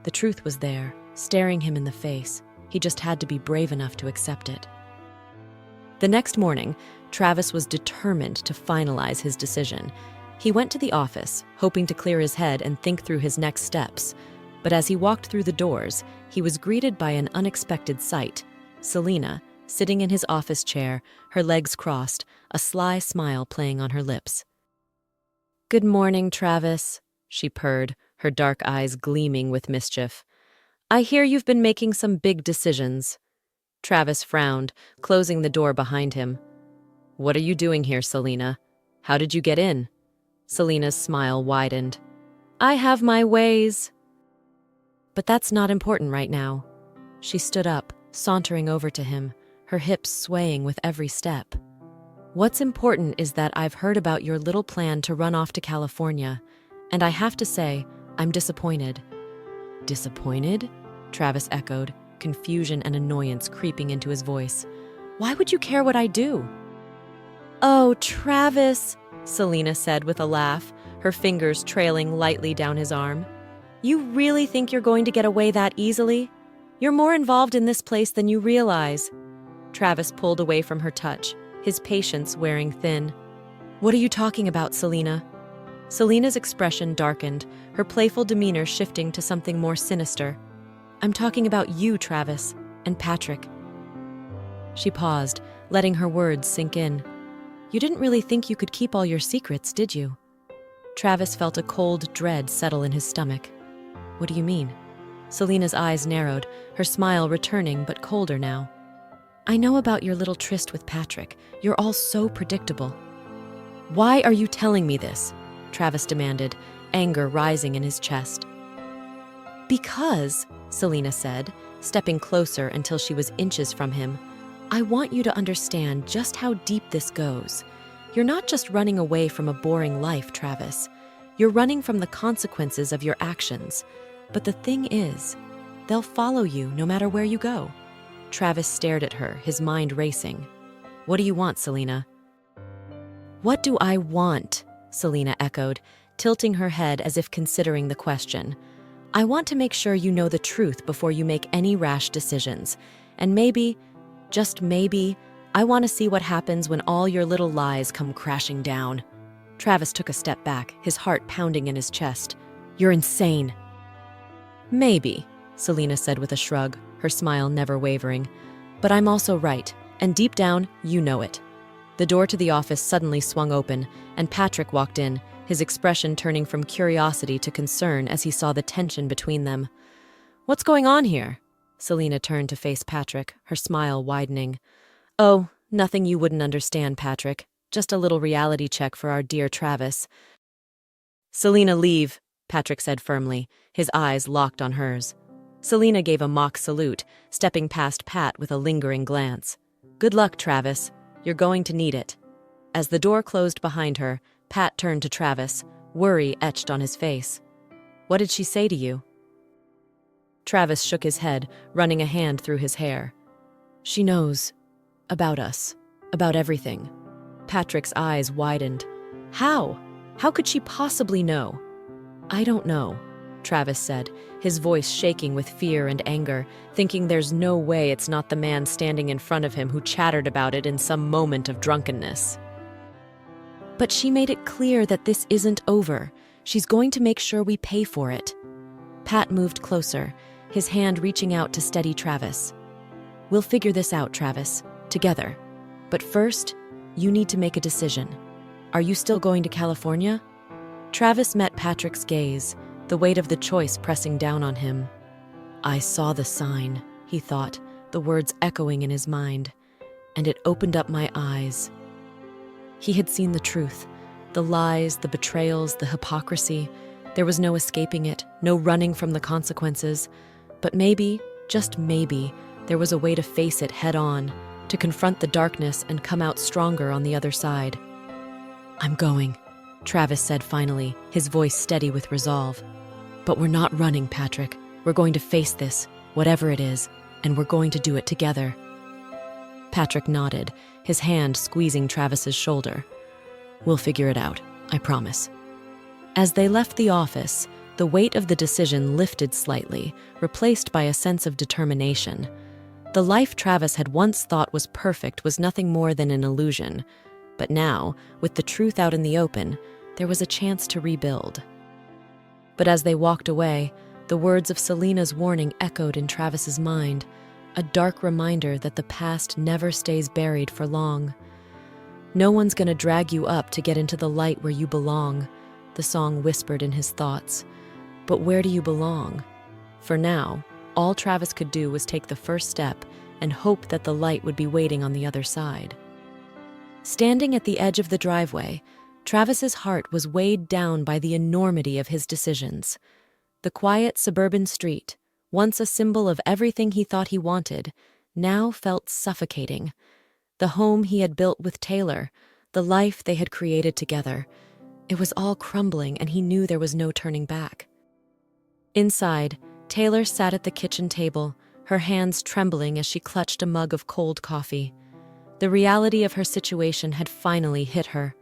The truth was there, staring him in the face. He just had to be brave enough to accept it. The next morning, Travis was determined to finalize his decision. He went to the office, hoping to clear his head and think through his next steps. But as he walked through the doors, he was greeted by an unexpected sight. Selena, sitting in his office chair, her legs crossed, a sly smile playing on her lips. "Good morning, Travis," she purred, her dark eyes gleaming with mischief. "I hear you've been making some big decisions." Travis frowned, closing the door behind him. "What are you doing here, Selena? How did you get in?" Selena's smile widened. "I have my ways." "But that's not important right now." She stood up, sauntering over to him, her hips swaying with every step. "What's important is that I've heard about your little plan to run off to California, and I have to say, I'm disappointed." "Disappointed?" Travis echoed, confusion and annoyance creeping into his voice. "Why would you care what I do?" "Oh, Travis," Selena said with a laugh, her fingers trailing lightly down his arm. "You really think you're going to get away that easily? You're more involved in this place than you realize. Travis pulled away from her touch, his patience wearing thin. What are you talking about, Selena? Selena's expression darkened, her playful demeanor shifting to something more sinister. I'm talking about you, Travis, and Patrick. She paused, letting her words sink in. You didn't really think you could keep all your secrets, did you? Travis felt a cold dread settle in his stomach. What do you mean? Selena's eyes narrowed, her smile returning but colder now. I know about your little tryst with Patrick. You're all so predictable. Why are you telling me this? Travis demanded, anger rising in his chest. Because, Selena said, stepping closer until she was inches from him, I want you to understand just how deep this goes. You're not just running away from a boring life, Travis. You're running from the consequences of your actions. But the thing is, they'll follow you no matter where you go. Travis stared at her, his mind racing. What do you want, Selena? What do I want? Selena echoed, tilting her head as if considering the question. I want to make sure you know the truth before you make any rash decisions. And maybe, just maybe, I want to see what happens when all your little lies come crashing down. Travis took a step back, his heart pounding in his chest. You're insane. Maybe, Selena said with a shrug, her smile never wavering. But I'm also right, and deep down, you know it. The door to the office suddenly swung open, and Patrick walked in, his expression turning from curiosity to concern as he saw the tension between them. What's going on here? Selena turned to face Patrick, her smile widening. Oh, nothing you wouldn't understand, Patrick. Just a little reality check for our dear Travis. Selena, leave, Patrick said firmly, his eyes locked on hers. Selena gave a mock salute, stepping past Pat with a lingering glance. Good luck, Travis. You're going to need it. As the door closed behind her, Pat turned to Travis, worry etched on his face. What did she say to you? Travis shook his head, running a hand through his hair. She knows. About us. About everything. Patrick's eyes widened. How? How could she possibly know? I don't know, Travis said, his voice shaking with fear and anger, thinking there's no way it's not the man standing in front of him who chattered about it in some moment of drunkenness. But she made it clear that this isn't over. She's going to make sure we pay for it. Pat moved closer, his hand reaching out to steady Travis. We'll figure this out, Travis, together. But first, you need to make a decision. Are you still going to California? Travis met Patrick's gaze, the weight of the choice pressing down on him. I saw the sign, he thought, the words echoing in his mind, and it opened up my eyes. He had seen the truth, the lies, the betrayals, the hypocrisy. There was no escaping it, no running from the consequences. But maybe, just maybe, there was a way to face it head on, to confront the darkness and come out stronger on the other side. I'm going, Travis said finally, his voice steady with resolve. But we're not running, Patrick. We're going to face this, whatever it is, and we're going to do it together. Patrick nodded, his hand squeezing Travis's shoulder. We'll figure it out, I promise. As they left the office, the weight of the decision lifted slightly, replaced by a sense of determination. The life Travis had once thought was perfect was nothing more than an illusion. But now, with the truth out in the open, there was a chance to rebuild. But as they walked away, the words of Selena's warning echoed in Travis's mind, a dark reminder that the past never stays buried for long. No one's gonna drag you up to get into the light where you belong, the song whispered in his thoughts. But where do you belong? For now, all Travis could do was take the first step and hope that the light would be waiting on the other side. Standing at the edge of the driveway, Travis's heart was weighed down by the enormity of his decisions. The quiet suburban street, once a symbol of everything he thought he wanted, now felt suffocating. The home he had built with Taylor, the life they had created together, it was all crumbling and he knew there was no turning back. Inside, Taylor sat at the kitchen table, her hands trembling as she clutched a mug of cold coffee. The reality of her situation had finally hit her.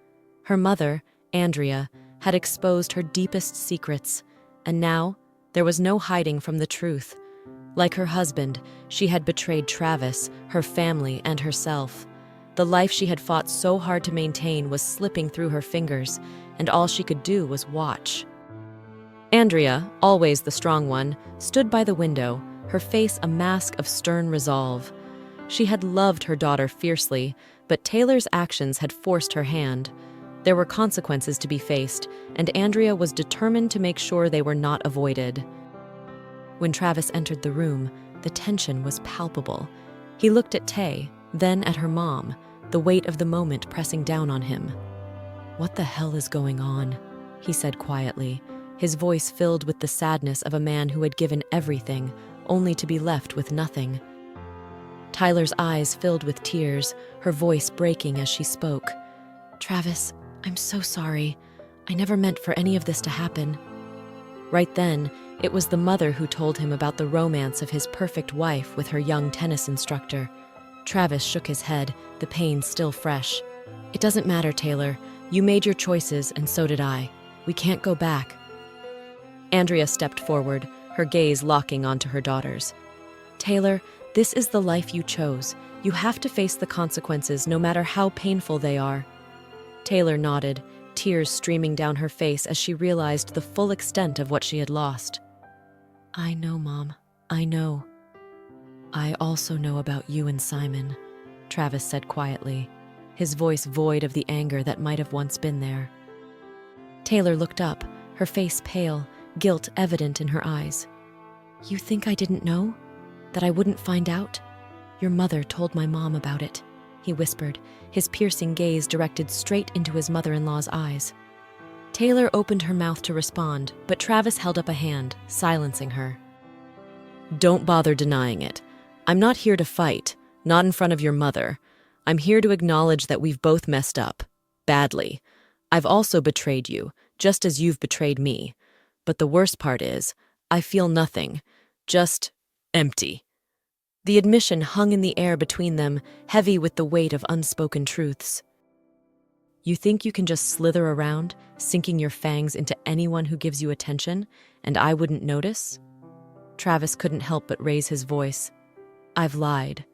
Her mother, Andrea, had exposed her deepest secrets, and now there was no hiding from the truth. Like her husband, she had betrayed Travis, her family, and herself. The life she had fought so hard to maintain was slipping through her fingers, and all she could do was watch. Andrea, always the strong one, stood by the window, her face a mask of stern resolve. She had loved her daughter fiercely, but Taylor's actions had forced her hand. There were consequences to be faced, and Andrea was determined to make sure they were not avoided. When Travis entered the room, the tension was palpable. He looked at Tay, then at her mom, the weight of the moment pressing down on him. "What the hell is going on?" he said quietly, his voice filled with the sadness of a man who had given everything, only to be left with nothing. Tyler's eyes filled with tears, her voice breaking as she spoke. "Travis, I'm so sorry. I never meant for any of this to happen." Right then, it was the mother who told him about the romance of his perfect wife with her young tennis instructor. Travis shook his head, the pain still fresh. "It doesn't matter, Taylor. You made your choices, and so did I. We can't go back." Andrea stepped forward, her gaze locking onto her daughter's. "Taylor, this is the life you chose. You have to face the consequences, no matter how painful they are." Taylor nodded, tears streaming down her face as she realized the full extent of what she had lost. "I know, Mom. I know. I also know about you and Simon," Travis said quietly, his voice void of the anger that might have once been there. Taylor looked up, her face pale, guilt evident in her eyes. "You think I didn't know? That I wouldn't find out? Your mother told my mom about it," he whispered, his piercing gaze directed straight into his mother-in-law's eyes. Taylor opened her mouth to respond, but Travis held up a hand, silencing her. "Don't bother denying it. I'm not here to fight, not in front of your mother. I'm here to acknowledge that we've both messed up. Badly. I've also betrayed you, just as you've betrayed me. But the worst part is, I feel nothing. Just empty." The admission hung in the air between them, heavy with the weight of unspoken truths. "You think you can just slither around, sinking your fangs into anyone who gives you attention, and I wouldn't notice?" Travis couldn't help but raise his voice. "I've lied,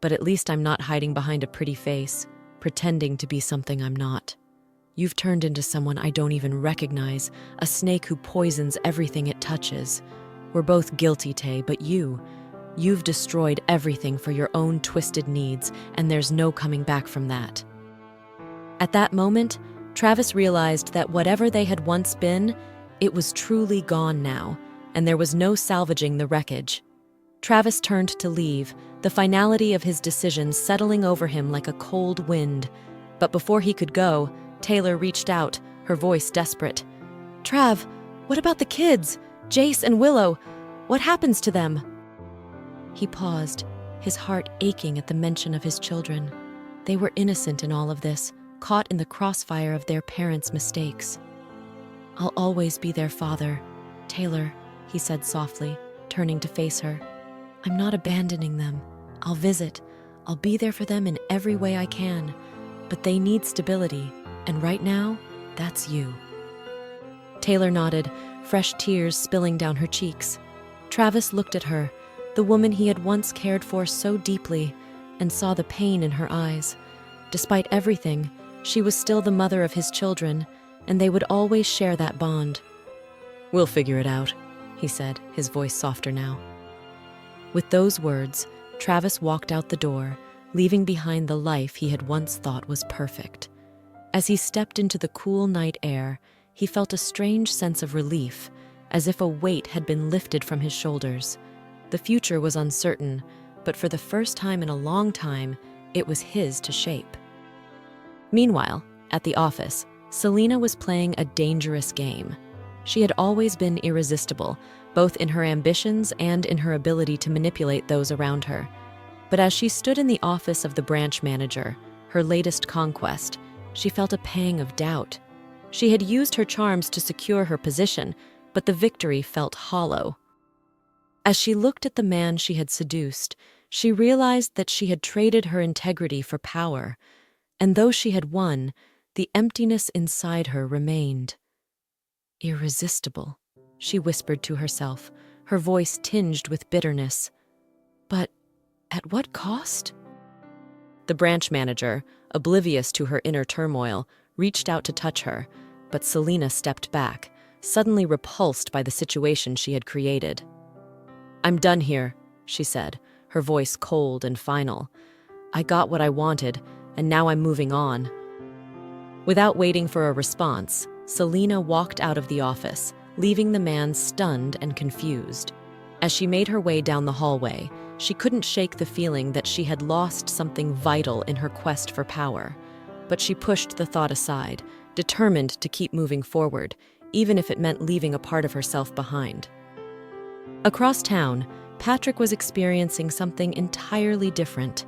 but at least I'm not hiding behind a pretty face, pretending to be something I'm not. You've turned into someone I don't even recognize, a snake who poisons everything it touches. We're both guilty, Tay, but you've destroyed everything for your own twisted needs, and there's no coming back from that." At that moment, Travis realized that whatever they had once been, it was truly gone now, and there was no salvaging the wreckage. Travis turned to leave, the finality of his decision settling over him like a cold wind. But before he could go, Taylor reached out, her voice desperate. "Trav, what about the kids? Jace and Willow? What happens to them?" He paused, his heart aching at the mention of his children. They were innocent in all of this, caught in the crossfire of their parents' mistakes. "I'll always be their father, Taylor," he said softly, turning to face her. "I'm not abandoning them. I'll visit. I'll be there for them in every way I can. But they need stability, and right now, that's you." Taylor nodded, fresh tears spilling down her cheeks. Travis looked at her, the woman he had once cared for so deeply, and saw the pain in her eyes. Despite everything, she was still the mother of his children, and they would always share that bond. "We'll figure it out," he said, his voice softer now. With those words, Travis walked out the door, leaving behind the life he had once thought was perfect. As he stepped into the cool night air, he felt a strange sense of relief, as if a weight had been lifted from his shoulders. The future was uncertain, but for the first time in a long time, it was his to shape. Meanwhile, at the office, Selena was playing a dangerous game. She had always been irresistible, both in her ambitions and in her ability to manipulate those around her. But as she stood in the office of the branch manager, her latest conquest, she felt a pang of doubt. She had used her charms to secure her position, but the victory felt hollow. As she looked at the man she had seduced, she realized that she had traded her integrity for power, and though she had won, the emptiness inside her remained. "Irresistible," she whispered to herself, her voice tinged with bitterness. But at what cost? The branch manager, oblivious to her inner turmoil, reached out to touch her, but Selena stepped back, suddenly repulsed by the situation she had created. "I'm done here," she said, her voice cold and final. "I got what I wanted, and now I'm moving on." Without waiting for a response, Selena walked out of the office, leaving the man stunned and confused. As she made her way down the hallway, she couldn't shake the feeling that she had lost something vital in her quest for power. But she pushed the thought aside, determined to keep moving forward, even if it meant leaving a part of herself behind. Across town, Patrick was experiencing something entirely different.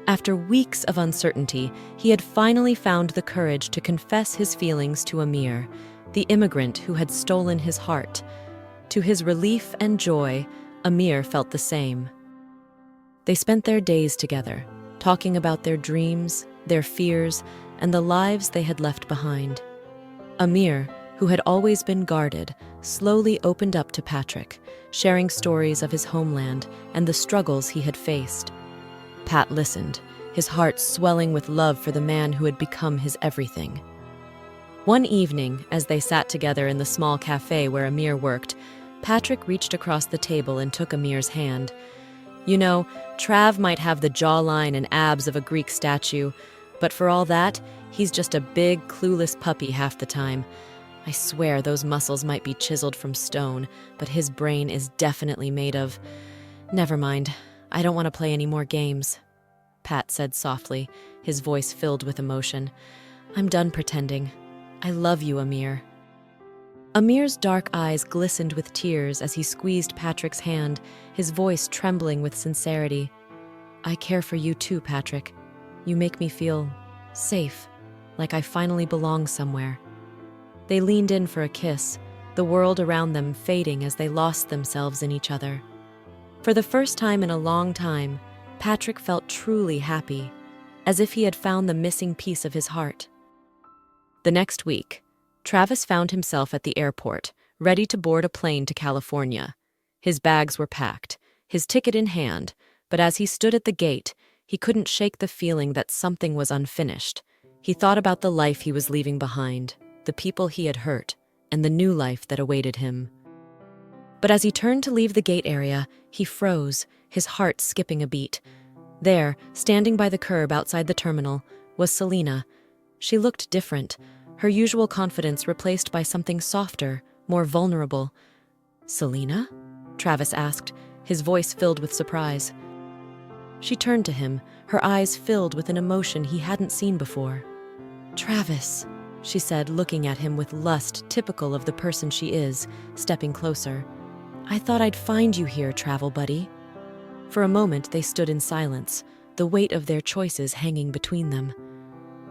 After weeks of uncertainty, he had finally found the courage to confess his feelings to Amir, the immigrant who had stolen his heart. To his relief and joy, Amir felt the same. They spent their days together, talking about their dreams, their fears, and the lives they had left behind. Amir, who had always been guarded, slowly opened up to Patrick, sharing stories of his homeland and the struggles he had faced. Pat listened, his heart swelling with love for the man who had become his everything. One evening, as they sat together in the small cafe where Amir worked, Patrick reached across the table and took Amir's hand. "You know, Trav might have the jawline and abs of a Greek statue, but for all that, he's just a big, clueless puppy half the time. I swear those muscles might be chiseled from stone, but his brain is definitely made of... Never mind, I don't want to play any more games," Pat said softly, his voice filled with emotion. "I'm done pretending. I love you, Amir." Amir's dark eyes glistened with tears as he squeezed Patrick's hand, his voice trembling with sincerity. "I care for you too, Patrick. You make me feel safe, like I finally belong somewhere." They leaned in for a kiss, the world around them fading as they lost themselves in each other. For the first time in a long time, Patrick felt truly happy, as if he had found the missing piece of his heart. The next week, Travis found himself at the airport, ready to board a plane to California. His bags were packed, his ticket in hand, but as he stood at the gate, he couldn't shake the feeling that something was unfinished. He thought about the life he was leaving behind, the people he had hurt, and the new life that awaited him. But as he turned to leave the gate area, he froze, his heart skipping a beat. There, standing by the curb outside the terminal, was Selena. She looked different, her usual confidence replaced by something softer, more vulnerable. "Selena?" Travis asked, his voice filled with surprise. She turned to him, her eyes filled with an emotion he hadn't seen before. "Travis," she said, looking at him with lust typical of the person she is, stepping closer. "I thought I'd find you here, travel buddy." For a moment they stood in silence, the weight of their choices hanging between them.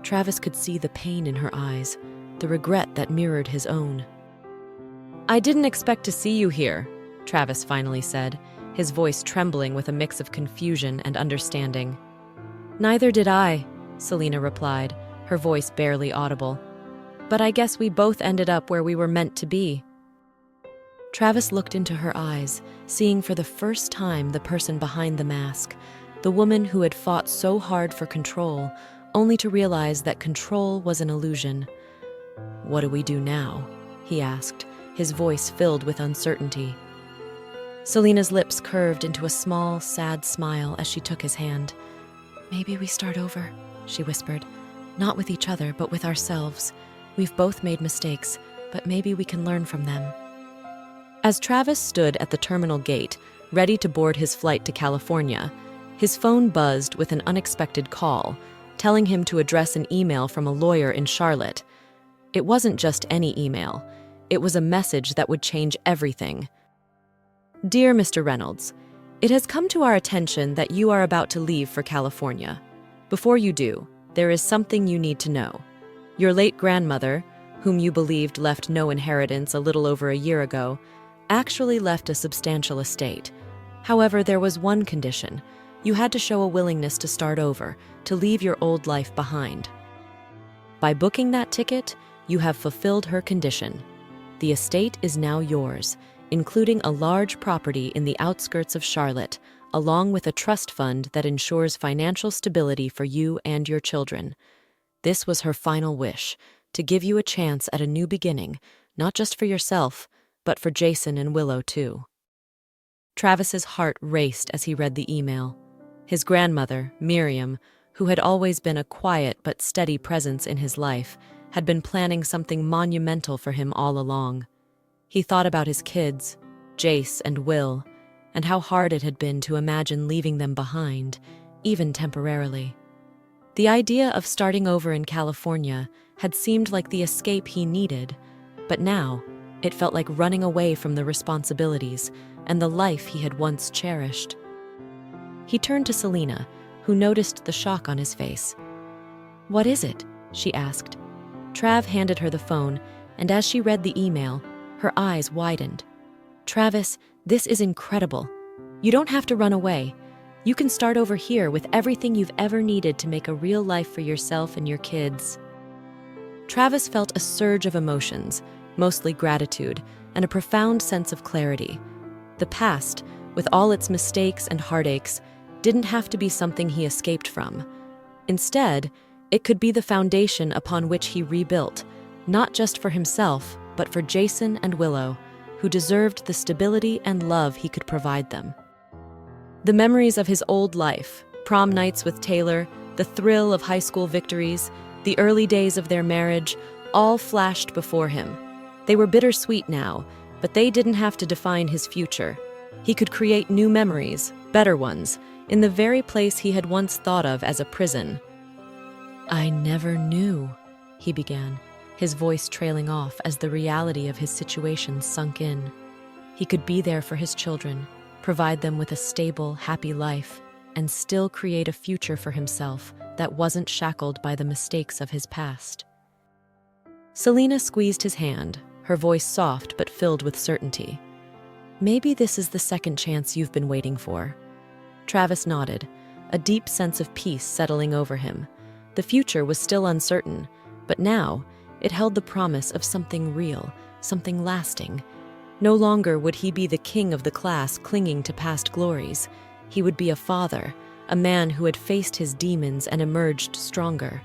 Travis could see the pain in her eyes, the regret that mirrored his own. "I didn't expect to see you here," Travis finally said, his voice trembling with a mix of confusion and understanding. "Neither did I," Selena replied, her voice barely audible. "But I guess we both ended up where we were meant to be." Travis looked into her eyes, seeing for the first time the person behind the mask, the woman who had fought so hard for control, only to realize that control was an illusion. "What do we do now?" he asked, his voice filled with uncertainty. Selena's lips curved into a small, sad smile as she took his hand. "Maybe we start over," she whispered. "Not with each other, but with ourselves. We've both made mistakes, but maybe we can learn from them." As Travis stood at the terminal gate, ready to board his flight to California, his phone buzzed with an unexpected call, telling him to address an email from a lawyer in Charlotte. It wasn't just any email. It was a message that would change everything. "Dear Mr. Reynolds, it has come to our attention that you are about to leave for California. Before you do, there is something you need to know. Your late grandmother, whom you believed left no inheritance a little over a year ago, actually left a substantial estate. However, there was one condition. You had to show a willingness to start over, to leave your old life behind. By booking that ticket, you have fulfilled her condition. The estate is now yours, including a large property in the outskirts of Charlotte, along with a trust fund that ensures financial stability for you and your children. This was her final wish, to give you a chance at a new beginning, not just for yourself, but for Jason and Willow too. Travis's heart raced as he read the email. His grandmother, Miriam, who had always been a quiet but steady presence in his life, had been planning something monumental for him all along. He thought about his kids, Jace and Will, and how hard it had been to imagine leaving them behind, even temporarily. The idea of starting over in California had seemed like the escape he needed, but now it felt like running away from the responsibilities and the life he had once cherished. He turned to Selena, who noticed the shock on his face. "What is it?" she asked. Trav handed her the phone, and as she read the email, her eyes widened. "Travis, this is incredible. You don't have to run away. You can start over here with everything you've ever needed to make a real life for yourself and your kids." Travis felt a surge of emotions, mostly gratitude, and a profound sense of clarity. The past, with all its mistakes and heartaches, didn't have to be something he escaped from. Instead, it could be the foundation upon which he rebuilt, not just for himself, but for Jason and Willow, who deserved the stability and love he could provide them. The memories of his old life, prom nights with Taylor, the thrill of high school victories, the early days of their marriage, all flashed before him. They were bittersweet now, but they didn't have to define his future. He could create new memories, better ones, in the very place he had once thought of as a prison. "I never knew," he began, his voice trailing off as the reality of his situation sunk in. He could be there for his children, provide them with a stable, happy life, and still create a future for himself that wasn't shackled by the mistakes of his past. Selena squeezed his hand, her voice soft but filled with certainty. "Maybe this is the second chance you've been waiting for." Travis nodded, a deep sense of peace settling over him. The future was still uncertain, but now it held the promise of something real, something lasting. No longer would he be the king of the class clinging to past glories. He would be a father, a man who had faced his demons and emerged stronger.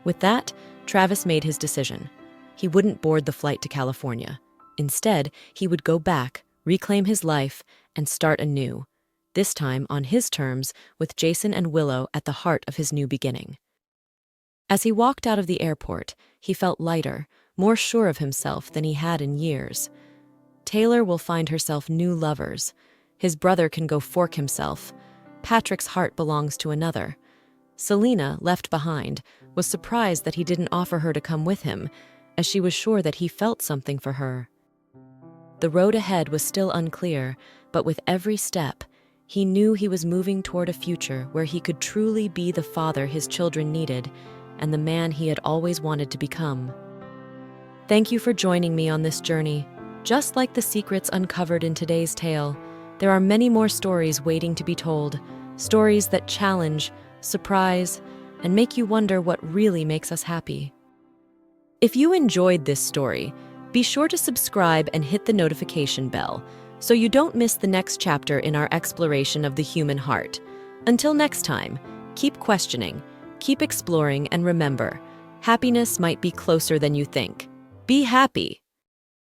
With that, Travis made his decision. He wouldn't board the flight to California. Instead, he would go back, reclaim his life, and start anew. This time on his terms, with Jason and Willow at the heart of his new beginning. As he walked out of the airport, he felt lighter, more sure of himself than he had in years. Taylor will find herself new lovers. His brother can go fork himself. Patrick's heart belongs to another. Selena, left behind, was surprised that he didn't offer her to come with him, as she was sure that he felt something for her. The road ahead was still unclear, but with every step, he knew he was moving toward a future where he could truly be the father his children needed and the man he had always wanted to become. Thank you for joining me on this journey. Just like the secrets uncovered in today's tale, there are many more stories waiting to be told, stories that challenge, surprise, and make you wonder what really makes us happy. If you enjoyed this story, be sure to subscribe and hit the notification bell so you don't miss the next chapter in our exploration of the human heart. Until next time, keep questioning, keep exploring, and remember, happiness might be closer than you think. Be happy.